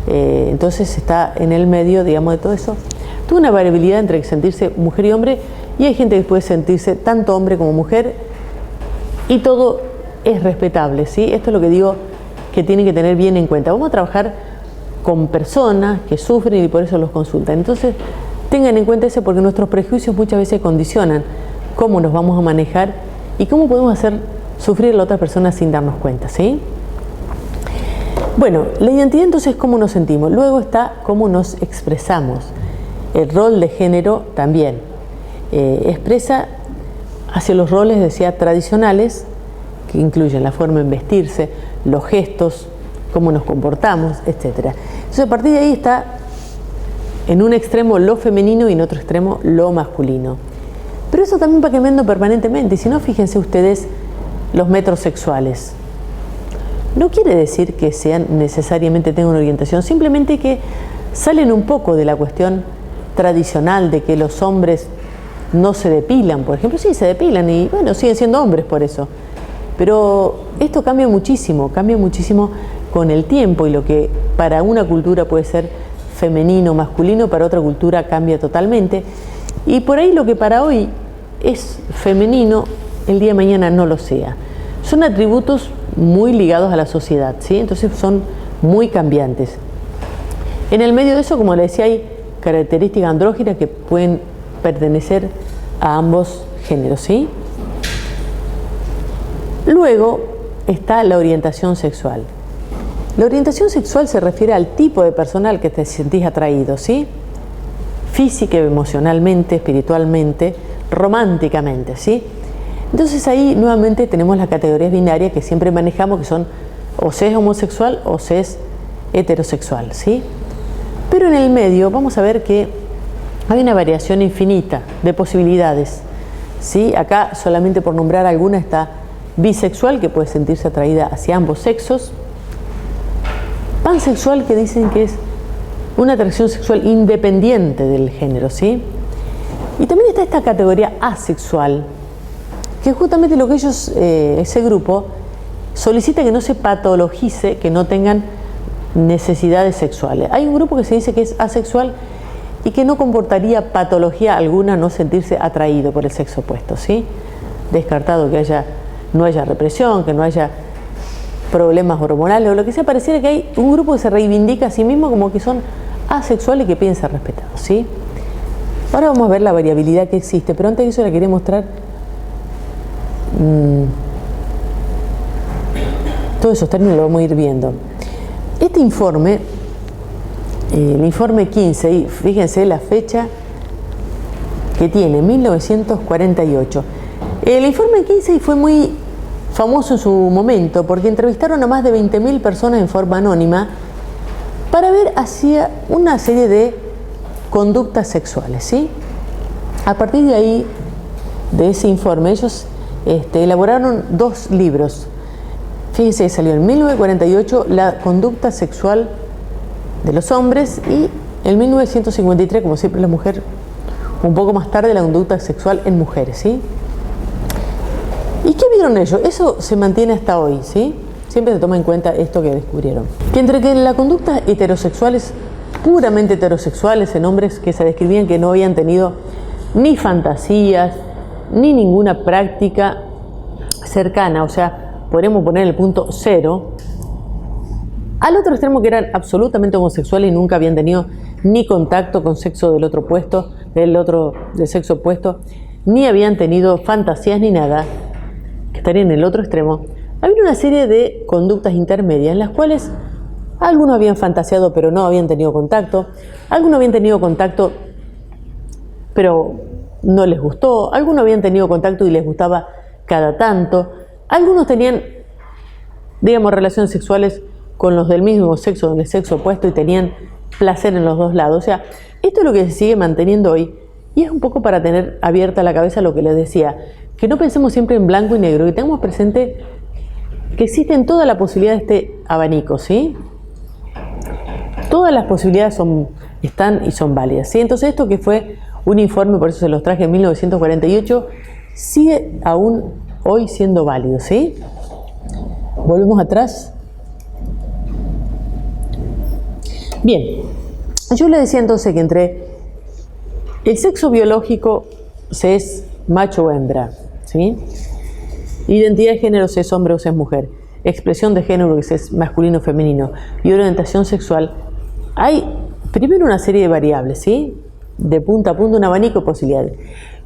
Entonces está en el medio, digamos, de todo eso. Toda una variabilidad entre sentirse mujer y hombre, y hay gente que puede sentirse tanto hombre como mujer, y todo es respetable, ¿sí? Esto es lo que digo que tienen que tener bien en cuenta. Vamos a trabajar con personas que sufren y por eso los consultan. Entonces, tengan en cuenta eso, porque nuestros prejuicios muchas veces condicionan cómo nos vamos a manejar y cómo podemos hacer sufrir a la otra persona sin darnos cuenta, ¿sí? Bueno, la identidad entonces es cómo nos sentimos. Luego está cómo nos expresamos. El rol de género también expresa hacia los roles, decía, tradicionales, que incluyen la forma en vestirse, los gestos, cómo nos comportamos, etc. Entonces, a partir de ahí está en un extremo lo femenino y en otro extremo lo masculino. Pero eso también va cambiando permanentemente. Y si no, fíjense ustedes los metrosexuales. No quiere decir que sean necesariamente tengan una orientación, simplemente que salen un poco de la cuestión tradicional de que los hombres no se depilan, por ejemplo. Sí, se depilan y bueno, siguen siendo hombres por eso. Pero esto cambia muchísimo con el tiempo, y lo que para una cultura puede ser femenino, masculino, para otra cultura cambia totalmente. Y por ahí lo que para hoy es femenino, el día de mañana no lo sea. Son atributos muy ligados a la sociedad, ¿sí? Entonces son muy cambiantes. En el medio de eso, como les decía, hay características andróginas que pueden pertenecer a ambos géneros, ¿sí? Luego está la orientación sexual. La orientación sexual se refiere al tipo de persona al que te sentís atraído, ¿sí? Física, emocionalmente, espiritualmente, románticamente, ¿sí? Entonces ahí nuevamente tenemos las categorías binarias que siempre manejamos, que son o se es homosexual o se es heterosexual, ¿sí? Pero en el medio vamos a ver que hay una variación infinita de posibilidades, ¿sí? Acá solamente por nombrar alguna está bisexual, que puede sentirse atraída hacia ambos sexos. Pansexual, que dicen que es una atracción sexual independiente del género, ¿sí? Y también está esta categoría asexual, que es justamente lo que ellos, ese grupo, solicita que no se patologice, que no tengan necesidades sexuales. Hay un grupo que se dice que es asexual y que no comportaría patología alguna no sentirse atraído por el sexo opuesto, ¿sí? Descartado que no haya represión, que no haya problemas hormonales o lo que sea. Pareciera que hay un grupo que se reivindica a sí mismo como que son asexuales y que piden ser respetados, ¿sí? Ahora vamos a ver la variabilidad que existe, pero antes de eso le quería mostrar todos esos términos, lo vamos a ir viendo. Este informe, el informe 15, y fíjense la fecha que tiene, 1948. El informe 15 fue muy famoso en su momento porque entrevistaron a más de 20.000 personas en forma anónima para ver hacia una serie de conductas sexuales, ¿sí? A partir de ahí, de ese informe, ellos elaboraron 2 libros. Fíjense que salió en 1948 la conducta sexual de los hombres y en 1953, como siempre la mujer, un poco más tarde, la conducta sexual en mujeres, ¿sí? ¿Y qué vieron ellos? Eso se mantiene hasta hoy, ¿sí? Siempre se toma en cuenta esto que descubrieron. Que entre que la conducta heterosexuales, puramente heterosexuales, en hombres que se describían que no habían tenido ni fantasías, ni ninguna práctica cercana, o sea, podríamos poner el punto 0, al otro extremo que eran absolutamente homosexuales y nunca habían tenido ni contacto con sexo del sexo opuesto, ni habían tenido fantasías ni nada, que estarían en el otro extremo. Había una serie de conductas intermedias en las cuales algunos habían fantaseado pero no habían tenido contacto, algunos habían tenido contacto pero no les gustó, algunos habían tenido contacto y les gustaba cada tanto, algunos tenían, digamos, relaciones sexuales con los del mismo sexo, del sexo opuesto, y tenían placer en los dos lados. O sea, esto es lo que se sigue manteniendo hoy, Y es un poco para tener abierta la cabeza lo que les decía, que no pensemos siempre en blanco y negro, que tengamos presente que existen toda la posibilidad de este abanico, ¿sí? Todas las posibilidades están y son válidas, ¿sí? Entonces esto que fue un informe, por eso se los traje en 1948, sigue aún hoy siendo válido, ¿sí? Volvemos atrás. Bien, yo le decía entonces que entre el sexo biológico se es macho o hembra, ¿sí? Identidad de género se es hombre o se es mujer. Expresión de género que se es masculino o femenino. Y orientación sexual. Hay primero una serie de variables, ¿sí? De punta a punta un abanico de posibilidades.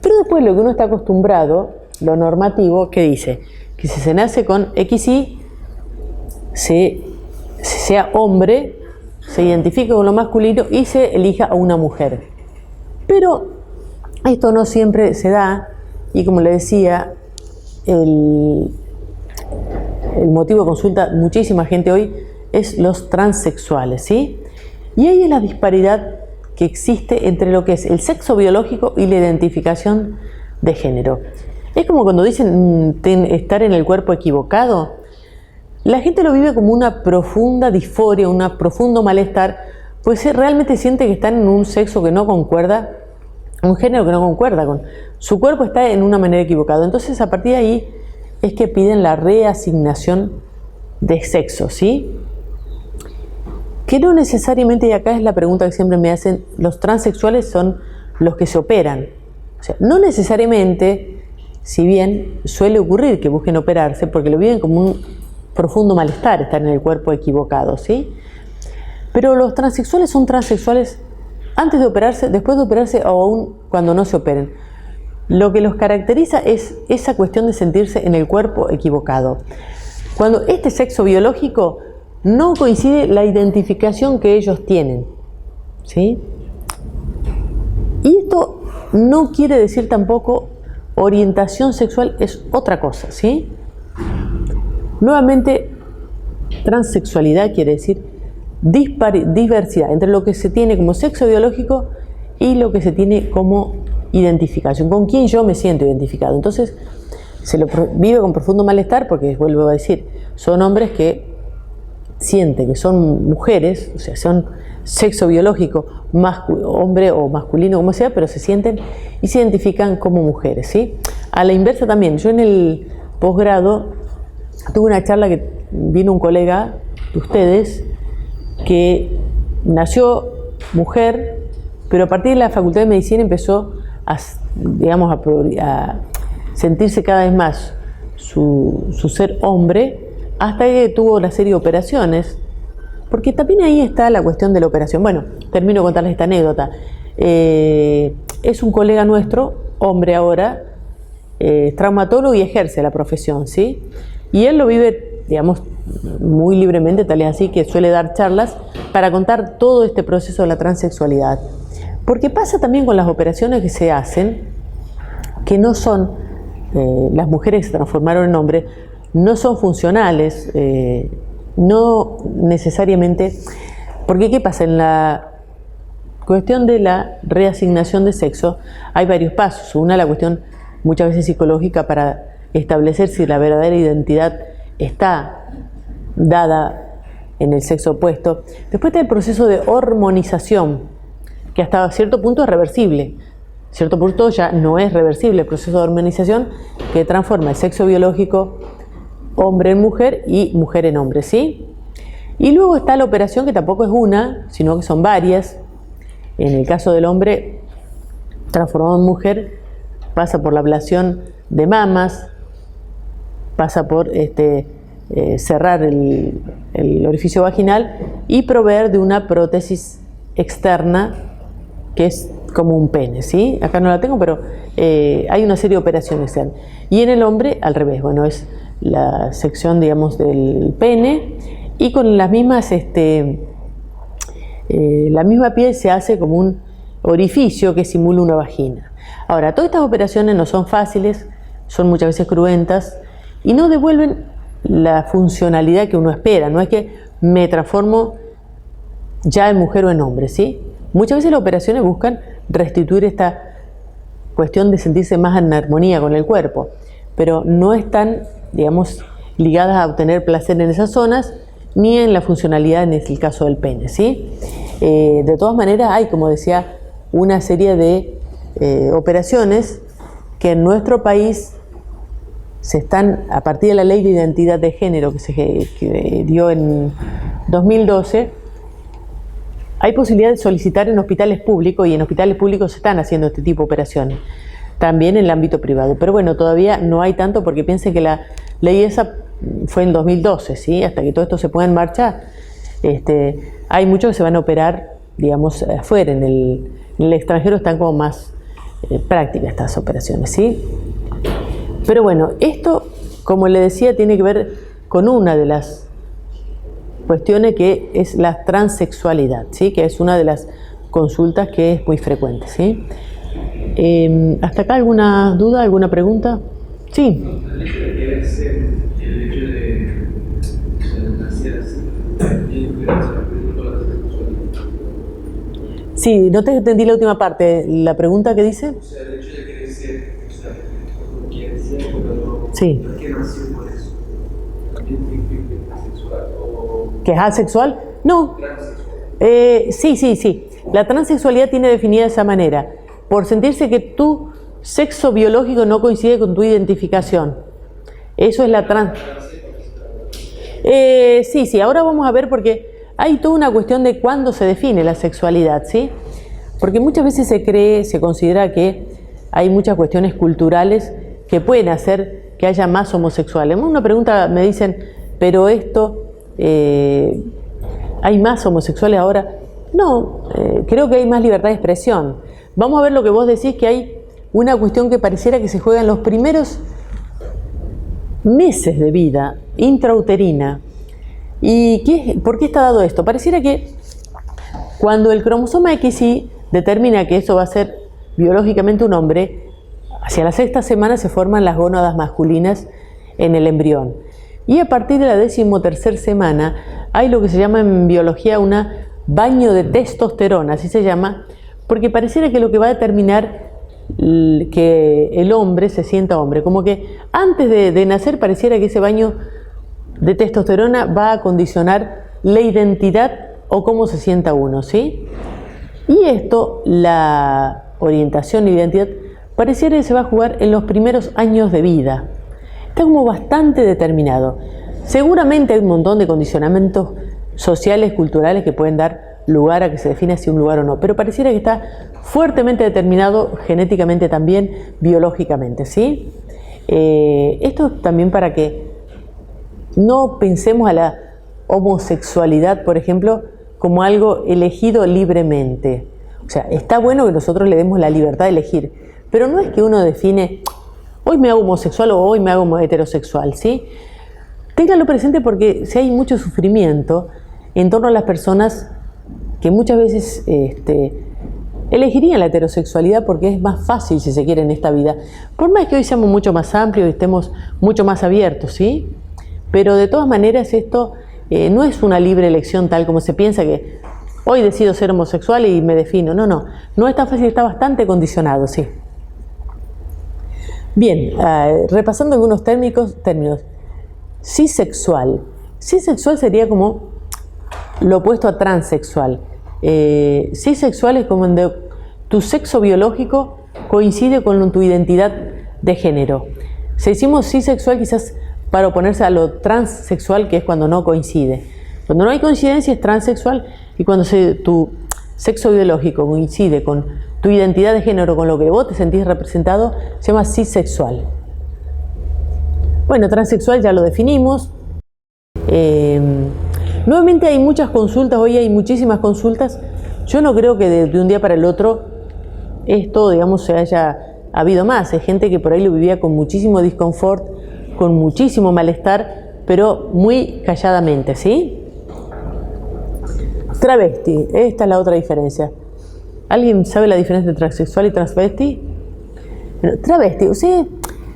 Pero después lo que uno está acostumbrado, lo normativo, que dice que si se nace con XY, sea hombre, se identifique con lo masculino y se elija a una mujer. Pero esto no siempre se da y como le decía, el motivo de consulta muchísima gente hoy es los transexuales, ¿sí? Y ahí es la disparidad que existe entre lo que es el sexo biológico y la identificación de género. Es como cuando dicen estar en el cuerpo equivocado. La gente lo vive como una profunda disforia, un profundo malestar, pues realmente siente que están en un sexo que no concuerda, un género que no concuerda con su cuerpo, está en una manera equivocada. Entonces a partir de ahí es que piden la reasignación de sexo, ¿sí? Que no necesariamente, y acá es la pregunta que siempre me hacen, los transexuales son los que se operan. O sea, no necesariamente, si bien suele ocurrir que busquen operarse, porque lo viven como un profundo malestar estar en el cuerpo equivocado, ¿sí? Pero los transexuales son transexuales antes de operarse, después de operarse o aún cuando no se operen. Lo que los caracteriza es esa cuestión de sentirse en el cuerpo equivocado. Cuando este sexo biológico no coincide la identificación que ellos tienen, ¿sí? Y esto no quiere decir tampoco orientación sexual, es otra cosa, ¿sí? Nuevamente, transexualidad quiere decir diversidad entre lo que se tiene como sexo biológico y lo que se tiene como identificación, con quién yo me siento identificado. Entonces, se lo vive con profundo malestar porque, vuelvo a decir, son hombres que sienten que son mujeres, o sea, son sexo biológico, hombre o masculino, como sea, pero se sienten y se identifican como mujeres, ¿sí? A la inversa también, yo en el posgrado tuve una charla que vino un colega de ustedes que nació mujer, pero a partir de la Facultad de Medicina empezó a sentirse cada vez más su ser hombre, hasta que tuvo una serie de operaciones, porque también ahí está la cuestión de la operación. Bueno, termino de contarles esta anécdota. Es un colega nuestro, hombre ahora, traumatólogo y ejerce la profesión, ¿sí? Y él lo vive, digamos, muy libremente, tal es así que suele dar charlas para contar todo este proceso de la transexualidad. Porque pasa también con las operaciones que se hacen, que no son, las mujeres que se transformaron en hombres, no son funcionales, no necesariamente, porque ¿qué pasa? En la cuestión de la reasignación de sexo hay varios pasos. Una, la cuestión muchas veces psicológica para establecer si la verdadera identidad está dada en el sexo opuesto. Después está el proceso de hormonización, que hasta cierto punto es reversible. A cierto punto ya no es reversible el proceso de hormonización que transforma el sexo biológico hombre en mujer y mujer en hombre, ¿sí? Y luego está la operación, que tampoco es una, sino que son varias. En el caso del hombre transformado en mujer, pasa por la ablación de mamas, pasa por cerrar el orificio vaginal y proveer de una prótesis externa que es como un pene, ¿sí? Acá no la tengo, pero hay una serie de operaciones. Y en el hombre, al revés, bueno, es la sección, digamos, del pene y con las mismas, la misma piel se hace como un orificio que simula una vagina. Ahora, todas estas operaciones no son fáciles, son muchas veces cruentas y no devuelven la funcionalidad que uno espera. No es que me transformo ya en mujer o en hombre, ¿sí? Muchas veces las operaciones buscan restituir esta cuestión de sentirse más en armonía con el cuerpo, pero no están, digamos, ligadas a obtener placer en esas zonas, ni en la funcionalidad en el caso del pene, ¿sí? De todas maneras, hay, como decía, una serie de operaciones que en nuestro país se están, a partir de la Ley de Identidad de Género que dio en 2012, hay posibilidad de solicitar en hospitales públicos, y en hospitales públicos se están haciendo este tipo de operaciones, también en el ámbito privado. Pero bueno, todavía no hay tanto, porque piensen que la ley esa fue en 2012, ¿sí? Hasta que todo esto se ponga en marcha, hay muchos que se van a operar, digamos, afuera. En el extranjero están como más prácticas estas operaciones, ¿sí? Pero bueno, esto, como le decía, tiene que ver con una de las cuestiones, que es la transexualidad, ¿sí? Que es una de las consultas que es muy frecuente, ¿sí? ¿Hasta acá alguna duda, alguna pregunta? Sí. El hecho de querer ser, el hecho de nacer así, tiene que ver con la transexualidad. Sí, no te entendí la última parte. ¿La pregunta que dice? O sea, el hecho de querer ser, o sea, como quiere ser, pero no, Sí. no es que nació por eso. También tiene que ver con asexual o ¿Que es asexual? No. transexual. Sí. La transexualidad tiene definida de esa manera, por sentirse que tu sexo biológico no coincide con tu identificación. Eso es la trans. Sí, ahora vamos a ver, porque hay toda una cuestión de cuándo se define la sexualidad, ¿sí? Porque muchas veces se considera que hay muchas cuestiones culturales que pueden hacer que haya más homosexuales. Una pregunta me dicen, pero esto, ¿hay más homosexuales ahora? No, creo que hay más libertad de expresión. Vamos a ver lo que vos decís, que hay una cuestión que pareciera que se juega en los primeros meses de vida intrauterina. ¿Y por qué está dado esto? Pareciera que cuando el cromosoma XY determina que eso va a ser biológicamente un hombre, hacia la 6ª semana se forman las gónadas masculinas en el embrión. Y a partir de la 13ª semana hay lo que se llama en biología un baño de testosterona, así se llama, porque pareciera que lo que va a determinar que el hombre se sienta hombre, como que antes de nacer pareciera que ese baño de testosterona va a condicionar la identidad o cómo se sienta uno, ¿sí? Y esto, la orientación e identidad, pareciera que se va a jugar en los primeros años de vida. Está como bastante determinado. Seguramente hay un montón de condicionamientos sociales, culturales, que pueden dar lugar a que se define si un lugar o no, pero pareciera que está fuertemente determinado genéticamente, también biológicamente, ¿sí? Esto también para que no pensemos a la homosexualidad, por ejemplo, como algo elegido libremente. O sea, está bueno que nosotros le demos la libertad de elegir, pero no es que uno define, hoy me hago homosexual o hoy me hago heterosexual, ¿sí? Ténganlo presente, porque si hay mucho sufrimiento en torno a las personas que muchas veces elegirían la heterosexualidad porque es más fácil, si se quiere, en esta vida. Por más que hoy seamos mucho más amplios y estemos mucho más abiertos, ¿sí? Pero de todas maneras esto no es una libre elección tal como se piensa, que hoy decido ser homosexual y me defino. No es tan fácil, está bastante condicionado, sí. Bien, repasando algunos términos. Cisexual. Cisexual sería como lo opuesto a transexual. Cisexual es como donde tu sexo biológico coincide con tu identidad de género. Si decimos cisexual, quizás para oponerse a lo transexual, que es cuando no coincide. Cuando no hay coincidencia es transexual, y cuando tu sexo biológico coincide con tu identidad de género, con lo que vos te sentís representado, se llama cisexual. Bueno, transexual ya lo definimos. Nuevamente hay muchas consultas, hoy hay muchísimas consultas. Yo no creo que de un día para el otro esto, digamos, se haya habido más. Hay gente que por ahí lo vivía con muchísimo disconfort, con muchísimo malestar, pero muy calladamente, ¿sí? Travesti, esta es la otra diferencia. ¿Alguien sabe la diferencia entre transexual y transvesti? Bueno, travesti, o sea,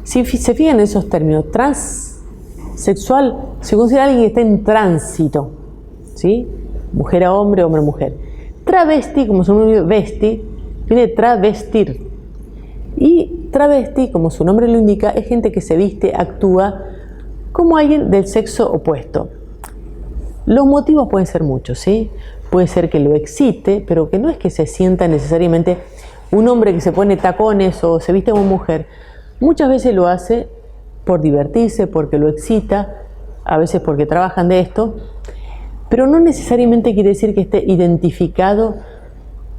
si se fijan en esos términos, transexual se considera alguien que está en tránsito, ¿sí? Mujer a hombre, hombre a mujer. Travesti, como su nombre vesti, viene de travestir. Y travesti, como su nombre lo indica, es gente que se viste, actúa como alguien del sexo opuesto. Los motivos pueden ser muchos, ¿sí? Puede ser que lo excite, pero que no es que se sienta necesariamente un hombre que se pone tacones o se viste como mujer. Muchas veces lo hace por divertirse, porque lo excita, a veces porque trabajan de esto, pero no necesariamente quiere decir que esté identificado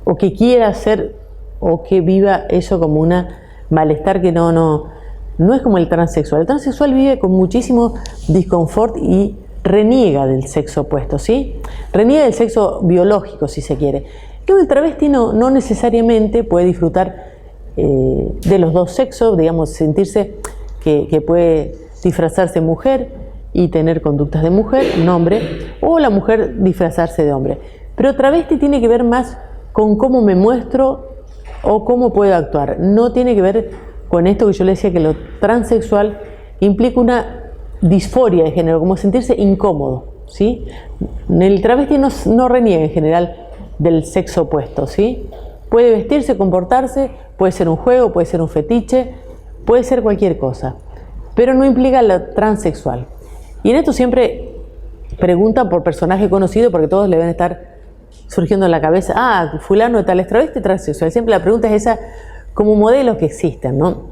o que quiera hacer o que viva eso como una malestar que no es como el transexual. El transexual vive con muchísimo disconfort y reniega del sexo opuesto, ¿sí? Reniega del sexo biológico, si se quiere. Pero el travesti no necesariamente puede disfrutar de los dos sexos, digamos, sentirse que puede disfrazarse mujer y tener conductas de mujer, un hombre, o la mujer disfrazarse de hombre. Pero travesti tiene que ver más con cómo me muestro o cómo puedo actuar. No tiene que ver con esto que yo le decía, que lo transexual implica una disforia de género, como sentirse incómodo, ¿sí? El travesti no reniega en general del sexo opuesto, ¿sí? Puede vestirse, comportarse, puede ser un juego, puede ser un fetiche, puede ser cualquier cosa, pero no implica lo transexual. Y en esto siempre preguntan por personaje conocido, porque todos le deben estar surgiendo en la cabeza, fulano de tal es travesti, transexual. Siempre la pregunta es esa, como modelos que existen, ¿no?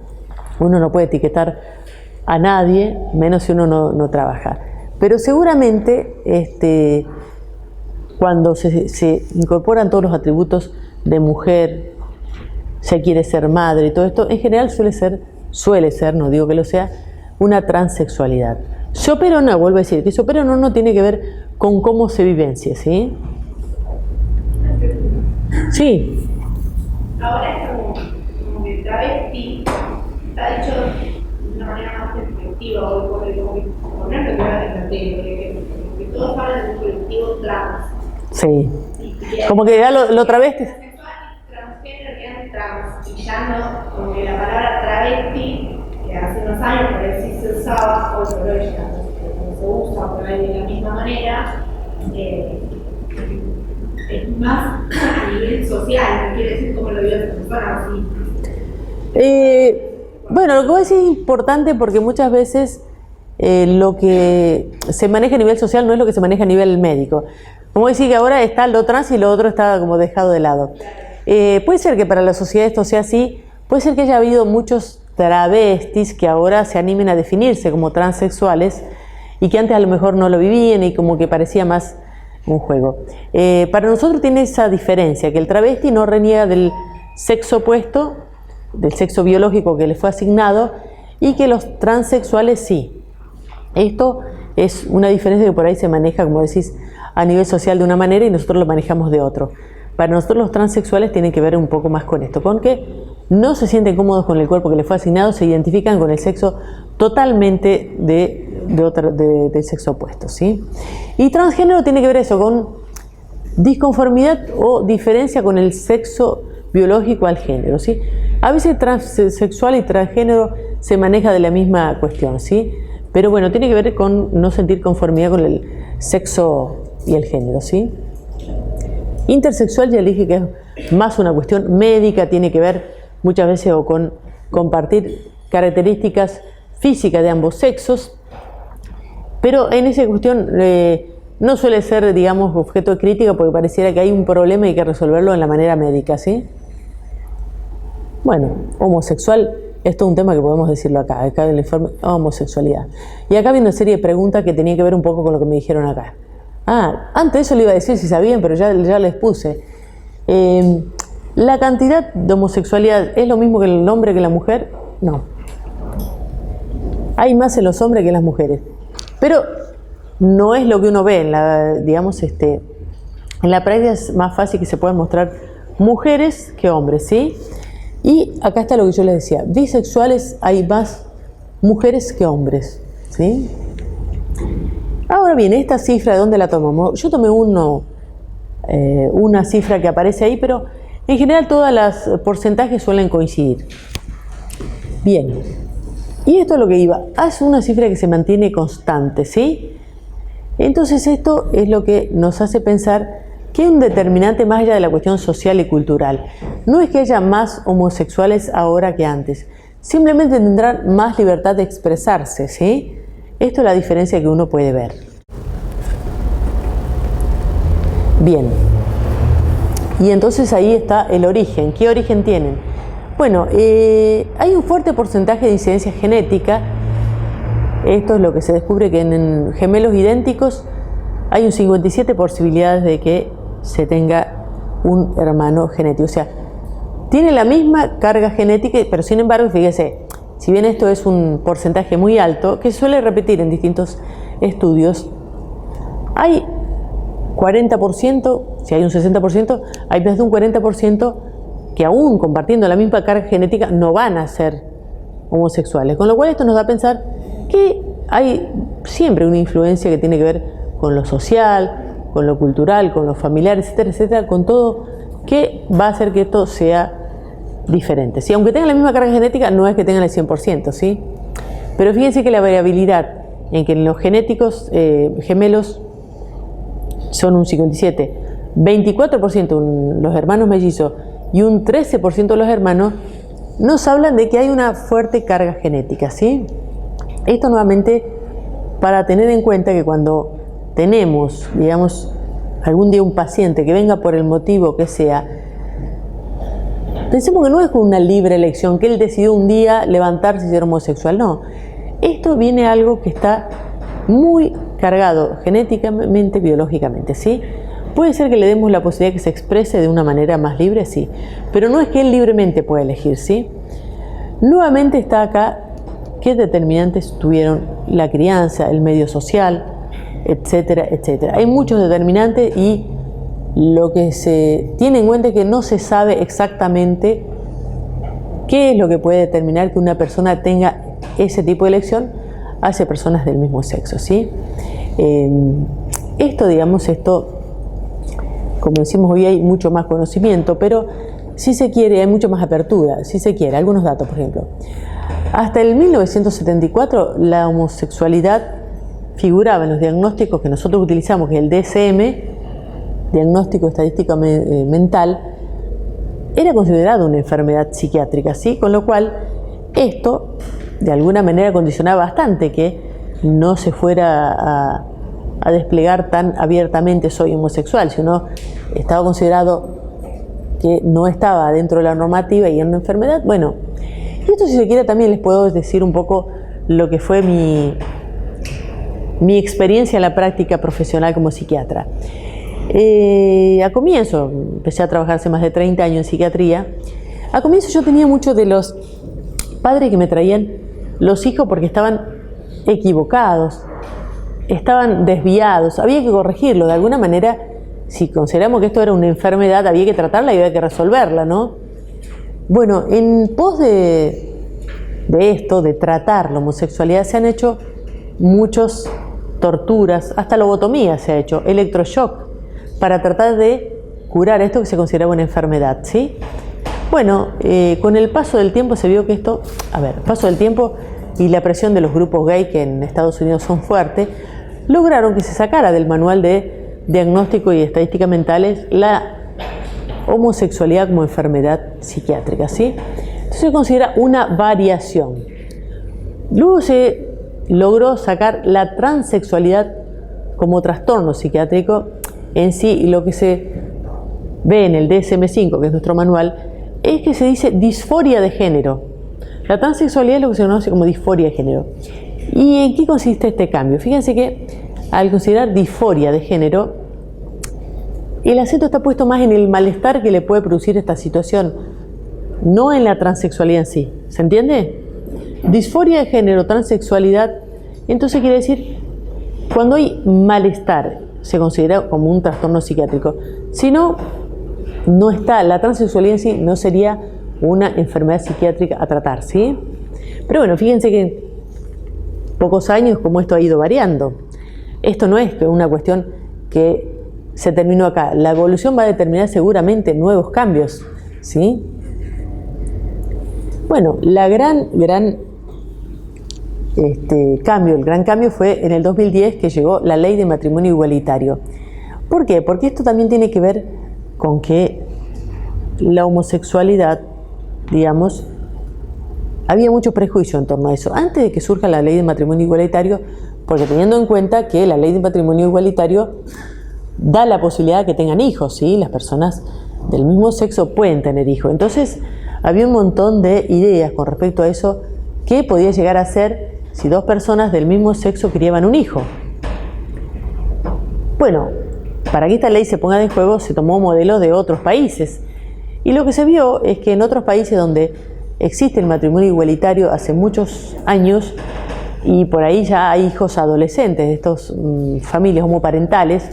Uno no puede etiquetar a nadie, menos si uno no trabaja. Pero seguramente cuando se incorporan todos los atributos de mujer, se quiere ser madre y todo esto, en general suele ser, no digo que lo sea, una transexualidad. Soperona, vuelvo a decir, que soperona no tiene que ver con cómo se vivencia, ¿sí? Sí. Ahora es como que travesti está dicho de una manera más efectiva, o por el poner que porque todos hablan del colectivo trans. Sí. Como que ya lo travesti. Transgénero quedan trans, y ya no, como que la palabra travesti, que hace unos años por ahí sí se usaba, hoy por hoy ya no se usa por ahí de la misma manera, es más a nivel social, no quiere decir cómo lo vive esa persona, así. Bueno, lo que voy a decir es importante porque muchas veces lo que se maneja a nivel social no es lo que se maneja a nivel médico. Como decir que ahora está lo trans y lo otro está como dejado de lado. Puede ser que para la sociedad esto sea así, puede ser que haya habido muchos travestis que ahora se animen a definirse como transexuales y que antes a lo mejor no lo vivían y como que parecía más un juego. Para nosotros tiene esa diferencia, que el travesti no reniega del sexo opuesto, del sexo biológico que le fue asignado, y que los transexuales sí. Esto es una diferencia que por ahí se maneja, como decís, a nivel social de una manera y nosotros lo manejamos de otro. Para nosotros los transexuales tienen que ver un poco más con esto, con que no se sienten cómodos con el cuerpo que les fue asignado, se identifican con el sexo totalmente del sexo opuesto, ¿sí? Y transgénero tiene que ver eso, con disconformidad o diferencia con el sexo biológico al género, ¿sí? A veces transexual y transgénero se maneja de la misma cuestión, ¿sí? Pero bueno, tiene que ver con no sentir conformidad con el sexo y el género, ¿sí? Intersexual ya le dije que es más una cuestión médica, tiene que ver muchas veces o con compartir características físicas de ambos sexos, pero en esa cuestión no suele ser, digamos, objeto de crítica porque pareciera que hay un problema y hay que resolverlo en la manera médica, ¿sí? Bueno, homosexual, esto es un tema que podemos decirlo acá en el informe homosexualidad. Y acá viene una serie de preguntas que tenían que ver un poco con lo que me dijeron acá. Antes eso le iba a decir si sabían, pero ya les puse. ¿La cantidad de homosexualidad es lo mismo que el hombre que la mujer? No. Hay más en los hombres que en las mujeres. Pero no es lo que uno ve en la, digamos, en la práctica es más fácil que se puedan mostrar mujeres que hombres, ¿sí? Y acá está lo que yo les decía, bisexuales hay más mujeres que hombres, ¿sí? Ahora bien, esta cifra, ¿de dónde la tomamos? Yo tomé una cifra que aparece ahí, pero en general todas las porcentajes suelen coincidir. Bien, y esto es lo que iba, es una cifra que se mantiene constante, ¿sí? Entonces esto es lo que nos hace pensar que hay un determinante más allá de la cuestión social y cultural. No es que haya más homosexuales ahora que antes, simplemente tendrán más libertad de expresarse, ¿sí? Esto es la diferencia que uno puede ver. Bien, y entonces ahí está el origen. ¿Qué origen tienen? Bueno, hay un fuerte porcentaje de incidencia genética. Esto es lo que se descubre, que en gemelos idénticos hay un 57 posibilidades de que se tenga un hermano genético. O sea, tiene la misma carga genética, pero sin embargo, fíjese, si bien esto es un porcentaje muy alto, que se suele repetir en distintos estudios, hay 40%, si hay un 60%, hay más de un 40% que aún compartiendo la misma carga genética no van a ser homosexuales. Con lo cual esto nos da a pensar que hay siempre una influencia que tiene que ver con lo social, con lo cultural, con lo familiar, etcétera, etcétera, con todo, que va a hacer que esto sea diferente. ¿Sí? Aunque tengan la misma carga genética, no es que tengan el 100%, ¿sí? Pero fíjense que la variabilidad en que en los genéticos gemelos son un 57, 24% los hermanos mellizos y un 13% de los hermanos, nos hablan de que hay una fuerte carga genética, ¿sí? Esto nuevamente para tener en cuenta que cuando tenemos, digamos, algún día un paciente que venga por el motivo que sea, pensemos que no es con una libre elección, que él decidió un día levantarse y ser homosexual, no. Esto viene algo que está muy cargado genéticamente, biológicamente, ¿sí? Puede ser que le demos la posibilidad de que se exprese de una manera más libre, sí, pero no es que él libremente pueda elegir, ¿sí? Nuevamente está acá qué determinantes tuvieron la crianza, el medio social, etcétera, etcétera. Hay muchos determinantes y lo que se tiene en cuenta es que no se sabe exactamente qué es lo que puede determinar que una persona tenga ese tipo de elección hacia personas del mismo sexo, ¿sí? Esto, como decimos hoy, hay mucho más conocimiento, pero si se quiere, hay mucho más apertura, si se quiere. Algunos datos, por ejemplo. Hasta el 1974, la homosexualidad figuraba en los diagnósticos que nosotros utilizamos, que es el DSM, Diagnóstico Estadístico Mental, era considerado una enfermedad psiquiátrica, ¿sí? Con lo cual, esto, de alguna manera, condicionaba bastante que no se fuera a desplegar tan abiertamente soy homosexual, sino estaba considerado que no estaba dentro de la normativa y era una enfermedad. Bueno, y esto, si se quiere, también les puedo decir un poco lo que fue mi experiencia en la práctica profesional como psiquiatra. A comienzo, empecé a trabajar hace más de 30 años en psiquiatría. A comienzo yo tenía muchos de los padres que me traían los hijos porque estaban equivocados, estaban desviados, había que corregirlo. De alguna manera, si consideramos que esto era una enfermedad, había que tratarla y había que resolverla, ¿no? Bueno, en pos de esto, de tratar la homosexualidad, se han hecho muchas torturas, hasta lobotomía se ha hecho, electroshock, para tratar de curar esto que se consideraba una enfermedad, ¿sí? Bueno, con el paso del tiempo se vio que esto, paso del tiempo y la presión de los grupos gay, que en Estados Unidos son fuertes, lograron que se sacara del manual de diagnóstico y estadística mentales la homosexualidad como enfermedad psiquiátrica, ¿sí? Entonces se considera una variación. Luego se logró sacar la transexualidad como trastorno psiquiátrico en sí, y lo que se ve en el DSM-5, que es nuestro manual, es que se dice disforia de género. La transexualidad es lo que se conoce como disforia de género. ¿Y en qué consiste este cambio? Fíjense que al considerar disforia de género, el acento está puesto más en el malestar que le puede producir esta situación, no en la transexualidad en sí. ¿Se entiende? Disforia de género, transexualidad, entonces quiere decir, cuando hay malestar, se considera como un trastorno psiquiátrico. Si no, no está, la transexualidad en sí no sería una enfermedad psiquiátrica a tratar, ¿sí? Pero bueno, fíjense que en pocos años como esto ha ido variando. Esto no es una cuestión que se terminó acá. La evolución va a determinar seguramente nuevos cambios, ¿sí? Bueno, el gran cambio fue en el 2010, que llegó la ley de matrimonio igualitario. ¿Por qué? Porque esto también tiene que ver con que la homosexualidad, digamos, había mucho prejuicio en torno a eso, antes de que surja la ley de matrimonio igualitario, porque teniendo en cuenta que la ley de matrimonio igualitario da la posibilidad de que tengan hijos, ¿sí? Las personas del mismo sexo pueden tener hijos. Entonces, había un montón de ideas con respecto a eso, qué podía llegar a ser si dos personas del mismo sexo criaban un hijo. Bueno, para que esta ley se ponga de juego, se tomó modelo de otros países. Y lo que se vio es que en otros países donde existe el matrimonio igualitario hace muchos años, y por ahí ya hay hijos adolescentes de estas familias homoparentales,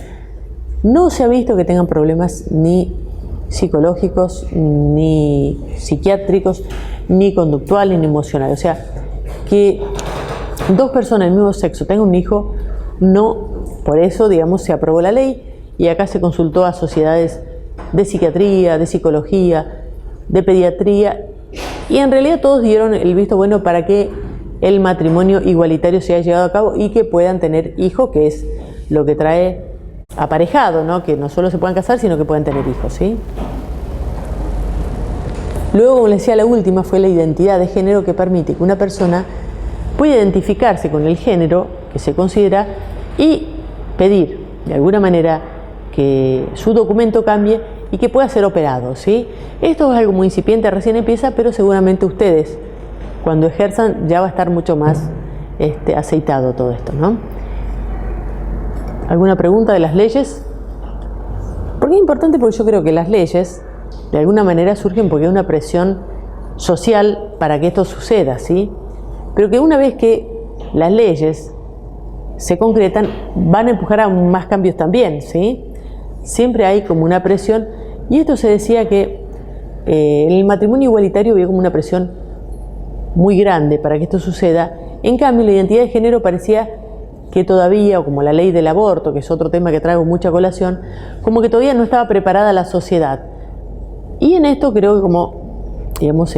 no se ha visto que tengan problemas ni psicológicos, ni psiquiátricos, ni conductuales, ni emocionales. O sea, que dos personas del mismo sexo tengan un hijo, no, por eso, digamos, se aprobó la ley y acá se consultó a sociedades de psiquiatría, de psicología, de pediatría, y en realidad todos dieron el visto bueno para que el matrimonio igualitario se haya llevado a cabo y que puedan tener hijos, que es lo que trae aparejado, ¿no? Que no solo se puedan casar, sino que puedan tener hijos, ¿sí? Luego, como les decía, la última fue la identidad de género, que permite que una persona pueda identificarse con el género que se considera y pedir, de alguna manera, que su documento cambie y que pueda ser operado, ¿sí? Esto es algo muy incipiente, recién empieza, pero seguramente ustedes, cuando ejerzan, ya va a estar mucho más aceitado todo esto, ¿no? ¿Alguna pregunta de las leyes? ¿Por qué es importante? Porque yo creo que las leyes, de alguna manera, surgen porque hay una presión social para que esto suceda, ¿sí? Pero que una vez que las leyes se concretan, van a empujar a más cambios también, ¿sí? Siempre hay como una presión, y esto se decía que el matrimonio igualitario había como una presión muy grande para que esto suceda. En cambio, la identidad de género parecía que todavía, o como la ley del aborto, que es otro tema que traigo mucha colación, como que todavía no estaba preparada la sociedad. Y en esto creo que como, digamos,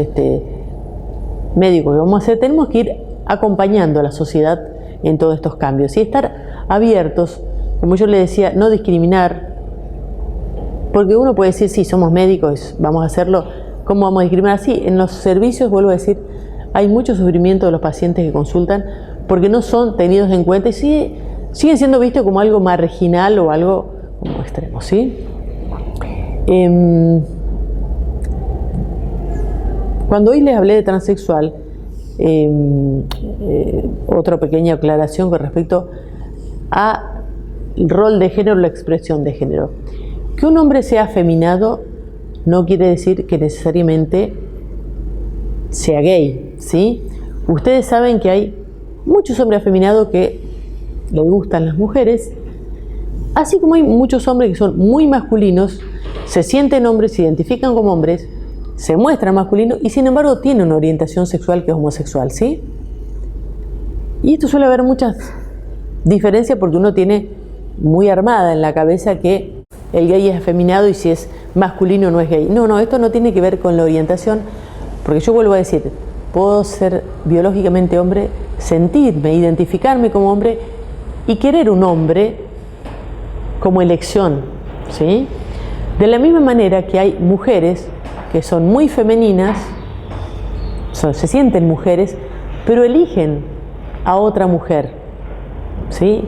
médicos que vamos a hacer, tenemos que ir acompañando a la sociedad en todos estos cambios y estar abiertos, como yo le decía, no discriminar, porque uno puede decir, sí, somos médicos, vamos a hacerlo, ¿cómo vamos a discriminar? Sí, en los servicios, vuelvo a decir, hay mucho sufrimiento de los pacientes que consultan porque no son tenidos en cuenta y siguen siendo vistos como algo marginal o algo como extremo, ¿sí? Cuando hoy les hablé de transexual, otra pequeña aclaración con respecto al rol de género, la expresión de género. Que un hombre sea afeminado no quiere decir que necesariamente sea gay, ¿sí? Ustedes saben que hay muchos hombres afeminados que les gustan las mujeres, así como hay muchos hombres que son muy masculinos, se sienten hombres, se identifican como hombres, se muestran masculinos y sin embargo tienen una orientación sexual que es homosexual, ¿sí? Y esto suele haber muchas diferencias porque uno tiene muy armada en la cabeza que el gay es afeminado y si es masculino no es gay. No, esto no tiene que ver con la orientación, porque yo vuelvo a decir, puedo ser biológicamente hombre, sentirme, identificarme como hombre y querer un hombre como elección, ¿sí? De la misma manera que hay mujeres que son muy femeninas, se sienten mujeres, pero eligen a otra mujer, ¿sí?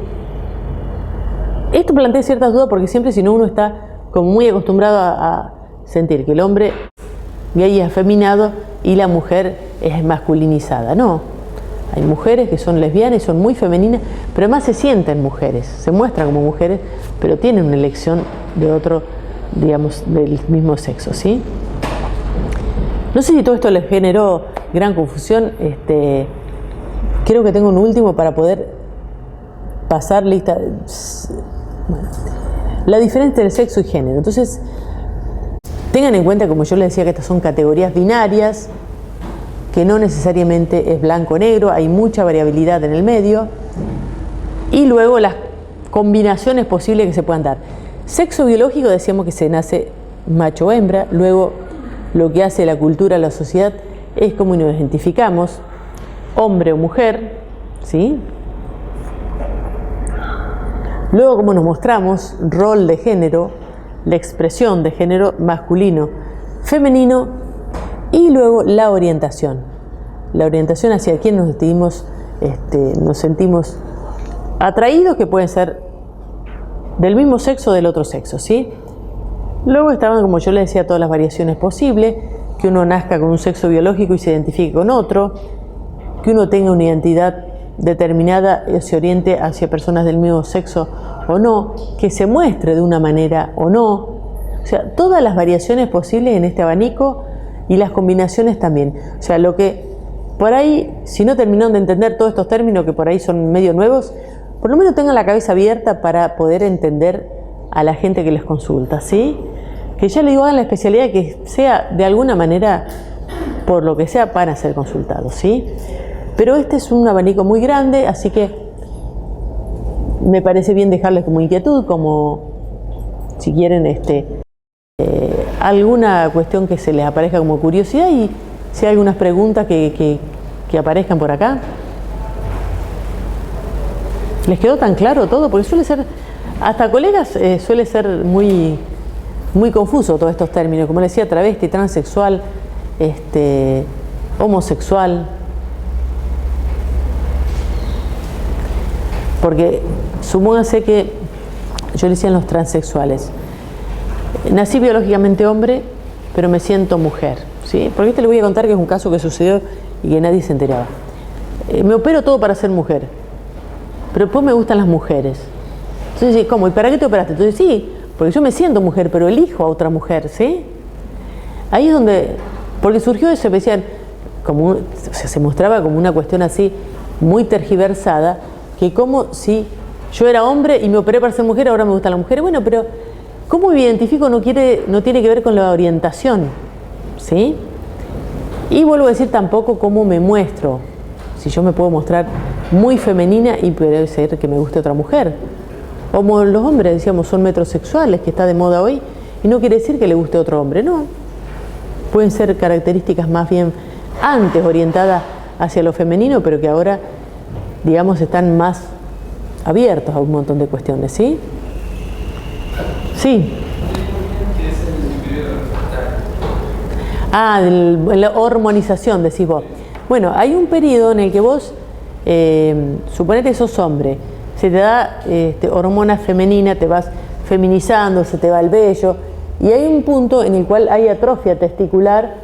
Esto plantea ciertas dudas porque siempre, si no, uno está como muy acostumbrado a sentir que el hombre gay es afeminado y la mujer es masculinizada. No, hay mujeres que son lesbianas y son muy femeninas, pero además se sienten mujeres, se muestran como mujeres, pero tienen una elección de otro, digamos, del mismo sexo, ¿sí? No sé si todo esto les generó gran confusión. Creo que tengo un último para poder pasar lista. Bueno, la diferencia entre sexo y género. Entonces, tengan en cuenta, como yo les decía, que estas son categorías binarias, que no necesariamente es blanco o negro, hay mucha variabilidad en el medio, y luego las combinaciones posibles que se puedan dar. Sexo biológico, decíamos que se nace macho o hembra, luego lo que hace la cultura, la sociedad, es cómo nos identificamos, hombre o mujer, ¿sí? Luego, como nos mostramos, rol de género, la expresión de género masculino, femenino, y luego la orientación. La orientación hacia quién nos sentimos atraídos, que pueden ser del mismo sexo o del otro sexo, ¿sí? Luego estaban, como yo les decía, todas las variaciones posibles, que uno nazca con un sexo biológico y se identifique con otro, que uno tenga una identidad determinada y se oriente hacia personas del mismo sexo o no, que se muestre de una manera o no. O sea, todas las variaciones posibles en este abanico y las combinaciones también. O sea, lo que por ahí, si no terminaron de entender todos estos términos que por ahí son medio nuevos, por lo menos tengan la cabeza abierta para poder entender a la gente que les consulta, ¿sí? Que ya le digo, hagan la especialidad que sea de alguna manera, por lo que sea, para ser consultados, ¿sí? Pero este es un abanico muy grande, así que me parece bien dejarles como inquietud, como si quieren alguna cuestión que se les aparezca como curiosidad, y si hay algunas preguntas que aparezcan por acá. ¿Les quedó tan claro todo? Porque suele ser, hasta colegas suele ser muy confuso todos estos términos, como les decía, travesti, transexual, homosexual. Porque supónganse que yo le decía a los transexuales, nací biológicamente hombre, pero me siento mujer, ¿sí? Porque les voy a contar que es un caso que sucedió y que nadie se enteraba. Me opero todo para ser mujer, pero después me gustan las mujeres. Entonces, ¿cómo? ¿Y para qué te operaste? Entonces, sí, porque yo me siento mujer, pero elijo a otra mujer, ¿sí? Ahí es donde, porque surgió eso, me decían, se mostraba como una cuestión así, muy tergiversada, que como si yo era hombre y me operé para ser mujer, ahora me gustan las mujeres. Bueno, pero ¿cómo me identifico? No tiene que ver con la orientación, ¿sí? Y vuelvo a decir tampoco cómo me muestro. Si yo me puedo mostrar muy femenina y puede ser que me guste otra mujer. Como los hombres, decíamos, son metrosexuales, que está de moda hoy, y no quiere decir que le guste otro hombre, no. Pueden ser características más bien antes orientadas hacia lo femenino, pero que ahora, digamos, están más abiertos a un montón de cuestiones, ¿sí? Sí. ¿Qué es el periodo Ah, la hormonización, decís vos. Bueno, hay un periodo en el que vos, suponete que sos hombre, se te da hormona femenina, te vas feminizando, se te va el vello, y hay un punto en el cual hay atrofia testicular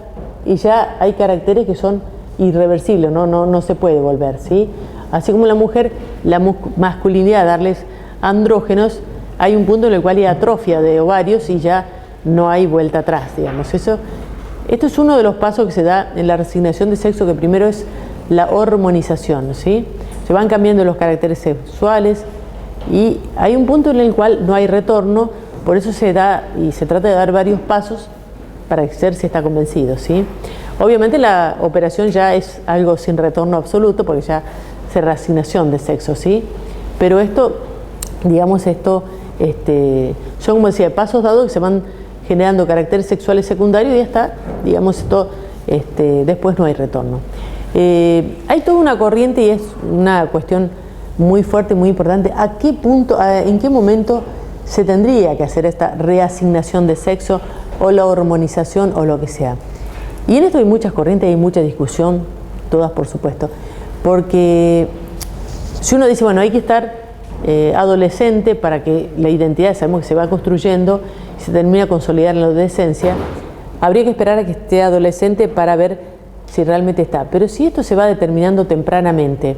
y ya hay caracteres que son irreversibles, no se puede volver, ¿sí? Así como la mujer, la masculinidad, darles andrógenos, hay un punto en el cual hay atrofia de ovarios y ya no hay vuelta atrás, digamos. Esto es uno de los pasos que se da en la resignación de sexo, que primero es la hormonización, ¿sí? Se van cambiando los caracteres sexuales y hay un punto en el cual no hay retorno, por eso se da y se trata de dar varios pasos para ver si está convencido, ¿sí? Obviamente la operación ya es algo sin retorno absoluto, porque ya es reasignación de sexo, ¿sí? Pero esto, digamos, son, como decía, pasos dados que se van generando caracteres sexuales secundarios y hasta, digamos, después no hay retorno. Hay toda una corriente y es una cuestión muy fuerte, muy importante. ¿A qué punto, en qué momento se tendría que hacer esta reasignación de sexo o la hormonización o lo que sea? Y en esto hay muchas corrientes, hay mucha discusión, todas por supuesto, porque si uno dice, bueno, hay que estar adolescente para que la identidad, sabemos que se va construyendo y se termina a consolidar en la adolescencia, habría que esperar a que esté adolescente para ver si realmente está. Pero si esto se va determinando tempranamente,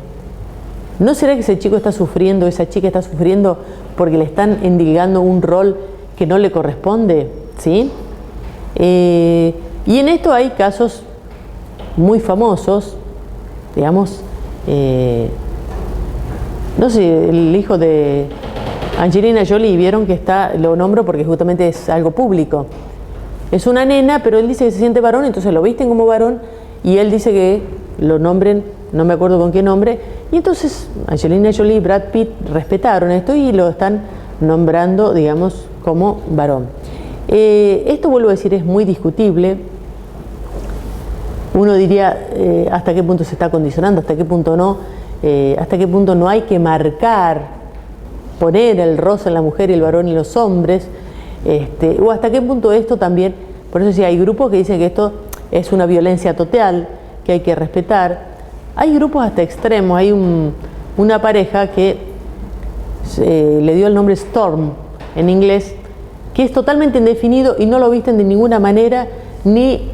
¿no será que ese chico está sufriendo, esa chica está sufriendo porque le están endilgando un rol que no le corresponde? ¿Sí? Y en esto hay casos muy famosos, digamos, no sé, el hijo de Angelina Jolie, vieron que lo nombro porque justamente es algo público. Es una nena, pero él dice que se siente varón, entonces lo visten como varón y él dice que lo nombren, no me acuerdo con qué nombre, y entonces Angelina Jolie y Brad Pitt respetaron esto y lo están nombrando, digamos, como varón. Esto, vuelvo a decir, es muy discutible. Uno diría hasta qué punto se está condicionando, hasta qué punto no hay que marcar poner el rosa en la mujer y el varón y los hombres, o hasta qué punto esto también, por eso sí hay grupos que dicen que esto es una violencia total, que hay que respetar. Hay grupos hasta extremos, hay una pareja que le dio el nombre Storm en inglés, que es totalmente indefinido y no lo visten de ninguna manera ni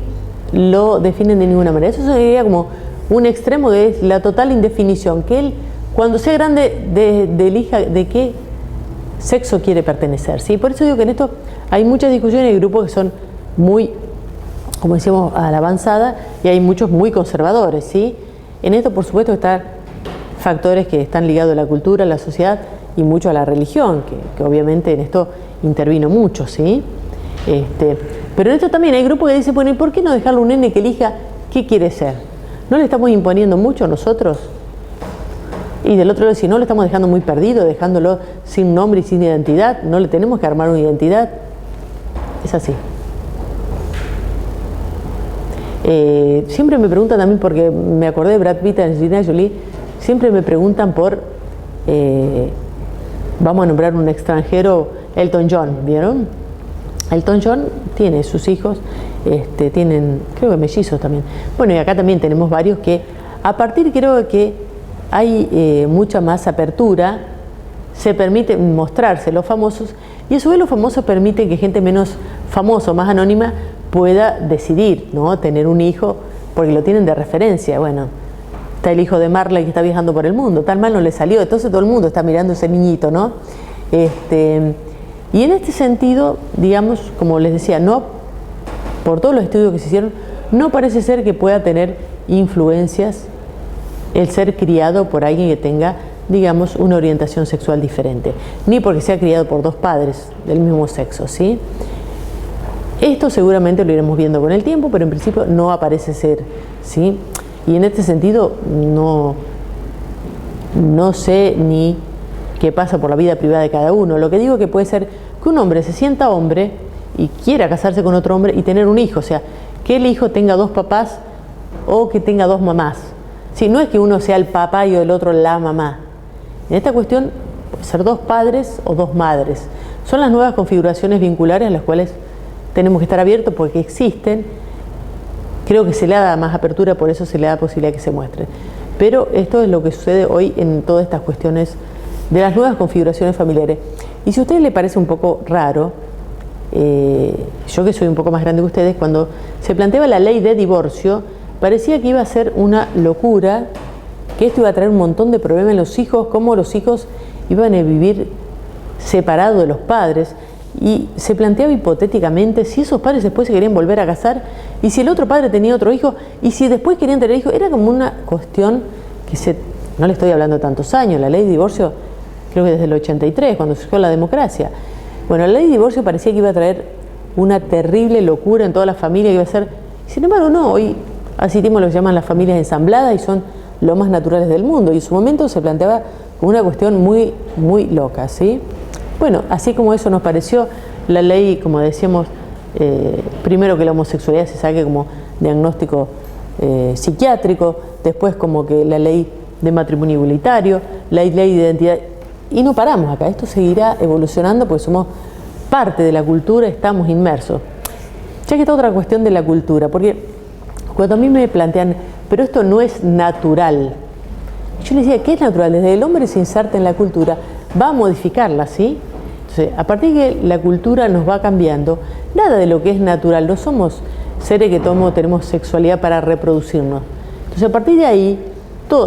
lo definen de ninguna manera. Eso sería como un extremo, que es la total indefinición, que él cuando sea grande elija de qué sexo quiere pertenecer, ¿sí? Por eso digo que en esto hay muchas discusiones, hay grupos que son muy, como decíamos, a la avanzada, y hay muchos muy conservadores, ¿sí? En esto, por supuesto, están factores que están ligados a la cultura, a la sociedad y mucho a la religión, que obviamente en esto intervino mucho, ¿sí? Pero en esto también hay grupos que dicen, bueno, ¿y por qué no dejarle a un nene que elija qué quiere ser? ¿No le estamos imponiendo mucho a nosotros? Y del otro lado, si no, lo estamos dejando muy perdido, dejándolo sin nombre y sin identidad, no le tenemos que armar una identidad. Es así. Siempre me preguntan también, porque me acordé de Brad Pitt y Angelina Jolie, siempre me preguntan por, vamos a nombrar un extranjero, Elton John, ¿vieron? Elton John tiene sus hijos, tienen, creo que mellizos también. Bueno, y acá también tenemos varios que, a partir, creo que hay mucha más apertura, se permite mostrarse los famosos, y a su vez los famosos permiten que gente menos famosa, más anónima, pueda decidir, ¿no? Tener un hijo, porque lo tienen de referencia. Bueno, está el hijo de Marley que está viajando por el mundo, tal mal no le salió, entonces todo el mundo está mirando a ese niñito, ¿no? Y en este sentido, digamos, como les decía, no, por todos los estudios que se hicieron, no parece ser que pueda tener influencias el ser criado por alguien que tenga, digamos, una orientación sexual diferente, ni porque sea criado por dos padres del mismo sexo, ¿sí? Esto seguramente lo iremos viendo con el tiempo, pero en principio no aparece ser, ¿sí? Y en este sentido no sé ni qué pasa por la vida privada de cada uno. Lo que digo es que puede ser que un hombre se sienta hombre y quiera casarse con otro hombre y tener un hijo, o sea, que el hijo tenga dos papás o que tenga dos mamás. Sí, no es que uno sea el papá y el otro la mamá. En esta cuestión puede ser dos padres o dos madres. Son las nuevas configuraciones vinculares a las cuales tenemos que estar abiertos porque existen. Creo que se le da más apertura, por eso se le da posibilidad que se muestre. Pero esto es lo que sucede hoy en todas estas cuestiones de las nuevas configuraciones familiares. Y si a ustedes les parece un poco raro, yo que soy un poco más grande que ustedes, cuando se planteaba la ley de divorcio, parecía que iba a ser una locura, que esto iba a traer un montón de problemas en los hijos, cómo los hijos iban a vivir separados de los padres, y se planteaba hipotéticamente si esos padres después se querían volver a casar, y si el otro padre tenía otro hijo, y si después querían tener hijos. Era como una cuestión que no le estoy hablando de tantos años, la ley de divorcio creo que desde el 83, cuando surgió la democracia. Bueno, la ley de divorcio parecía que iba a traer una terrible locura en toda la familia, que iba a ser, sin embargo no, hoy asistimos a lo que llaman las familias ensambladas y son lo más naturales del mundo, y en su momento se planteaba como una cuestión muy, muy loca, ¿sí? Bueno, así como eso nos pareció, la ley, como decíamos, primero que la homosexualidad se saque como diagnóstico psiquiátrico, después como que la ley de matrimonio igualitario, la ley de identidad, y no paramos acá, esto seguirá evolucionando porque somos parte de la cultura, estamos inmersos. Ya que está otra cuestión de la cultura, porque cuando a mí me plantean, pero esto no es natural, yo les decía, ¿qué es natural? Desde el hombre se inserta en la cultura, va a modificarla, ¿sí? Entonces, a partir de que la cultura nos va cambiando, nada de lo que es natural, no somos seres que tenemos sexualidad para reproducirnos. Entonces, a partir de ahí,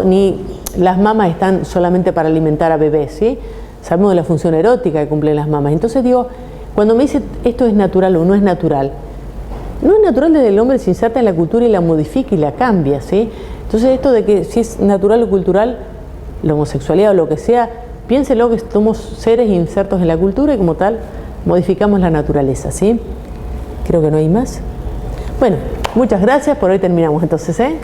ni las mamas están solamente para alimentar a bebés, ¿sí? Sabemos de la función erótica que cumplen las mamas. Entonces digo, cuando me dicen esto es natural o no es natural, no es natural desde el hombre se inserta en la cultura y la modifica y la cambia, ¿sí? Entonces esto de que si es natural o cultural, la homosexualidad o lo que sea, piénselo que somos seres insertos en la cultura y como tal modificamos la naturaleza, ¿sí? Creo que no hay más. Bueno, muchas gracias, por hoy terminamos entonces, ¿eh?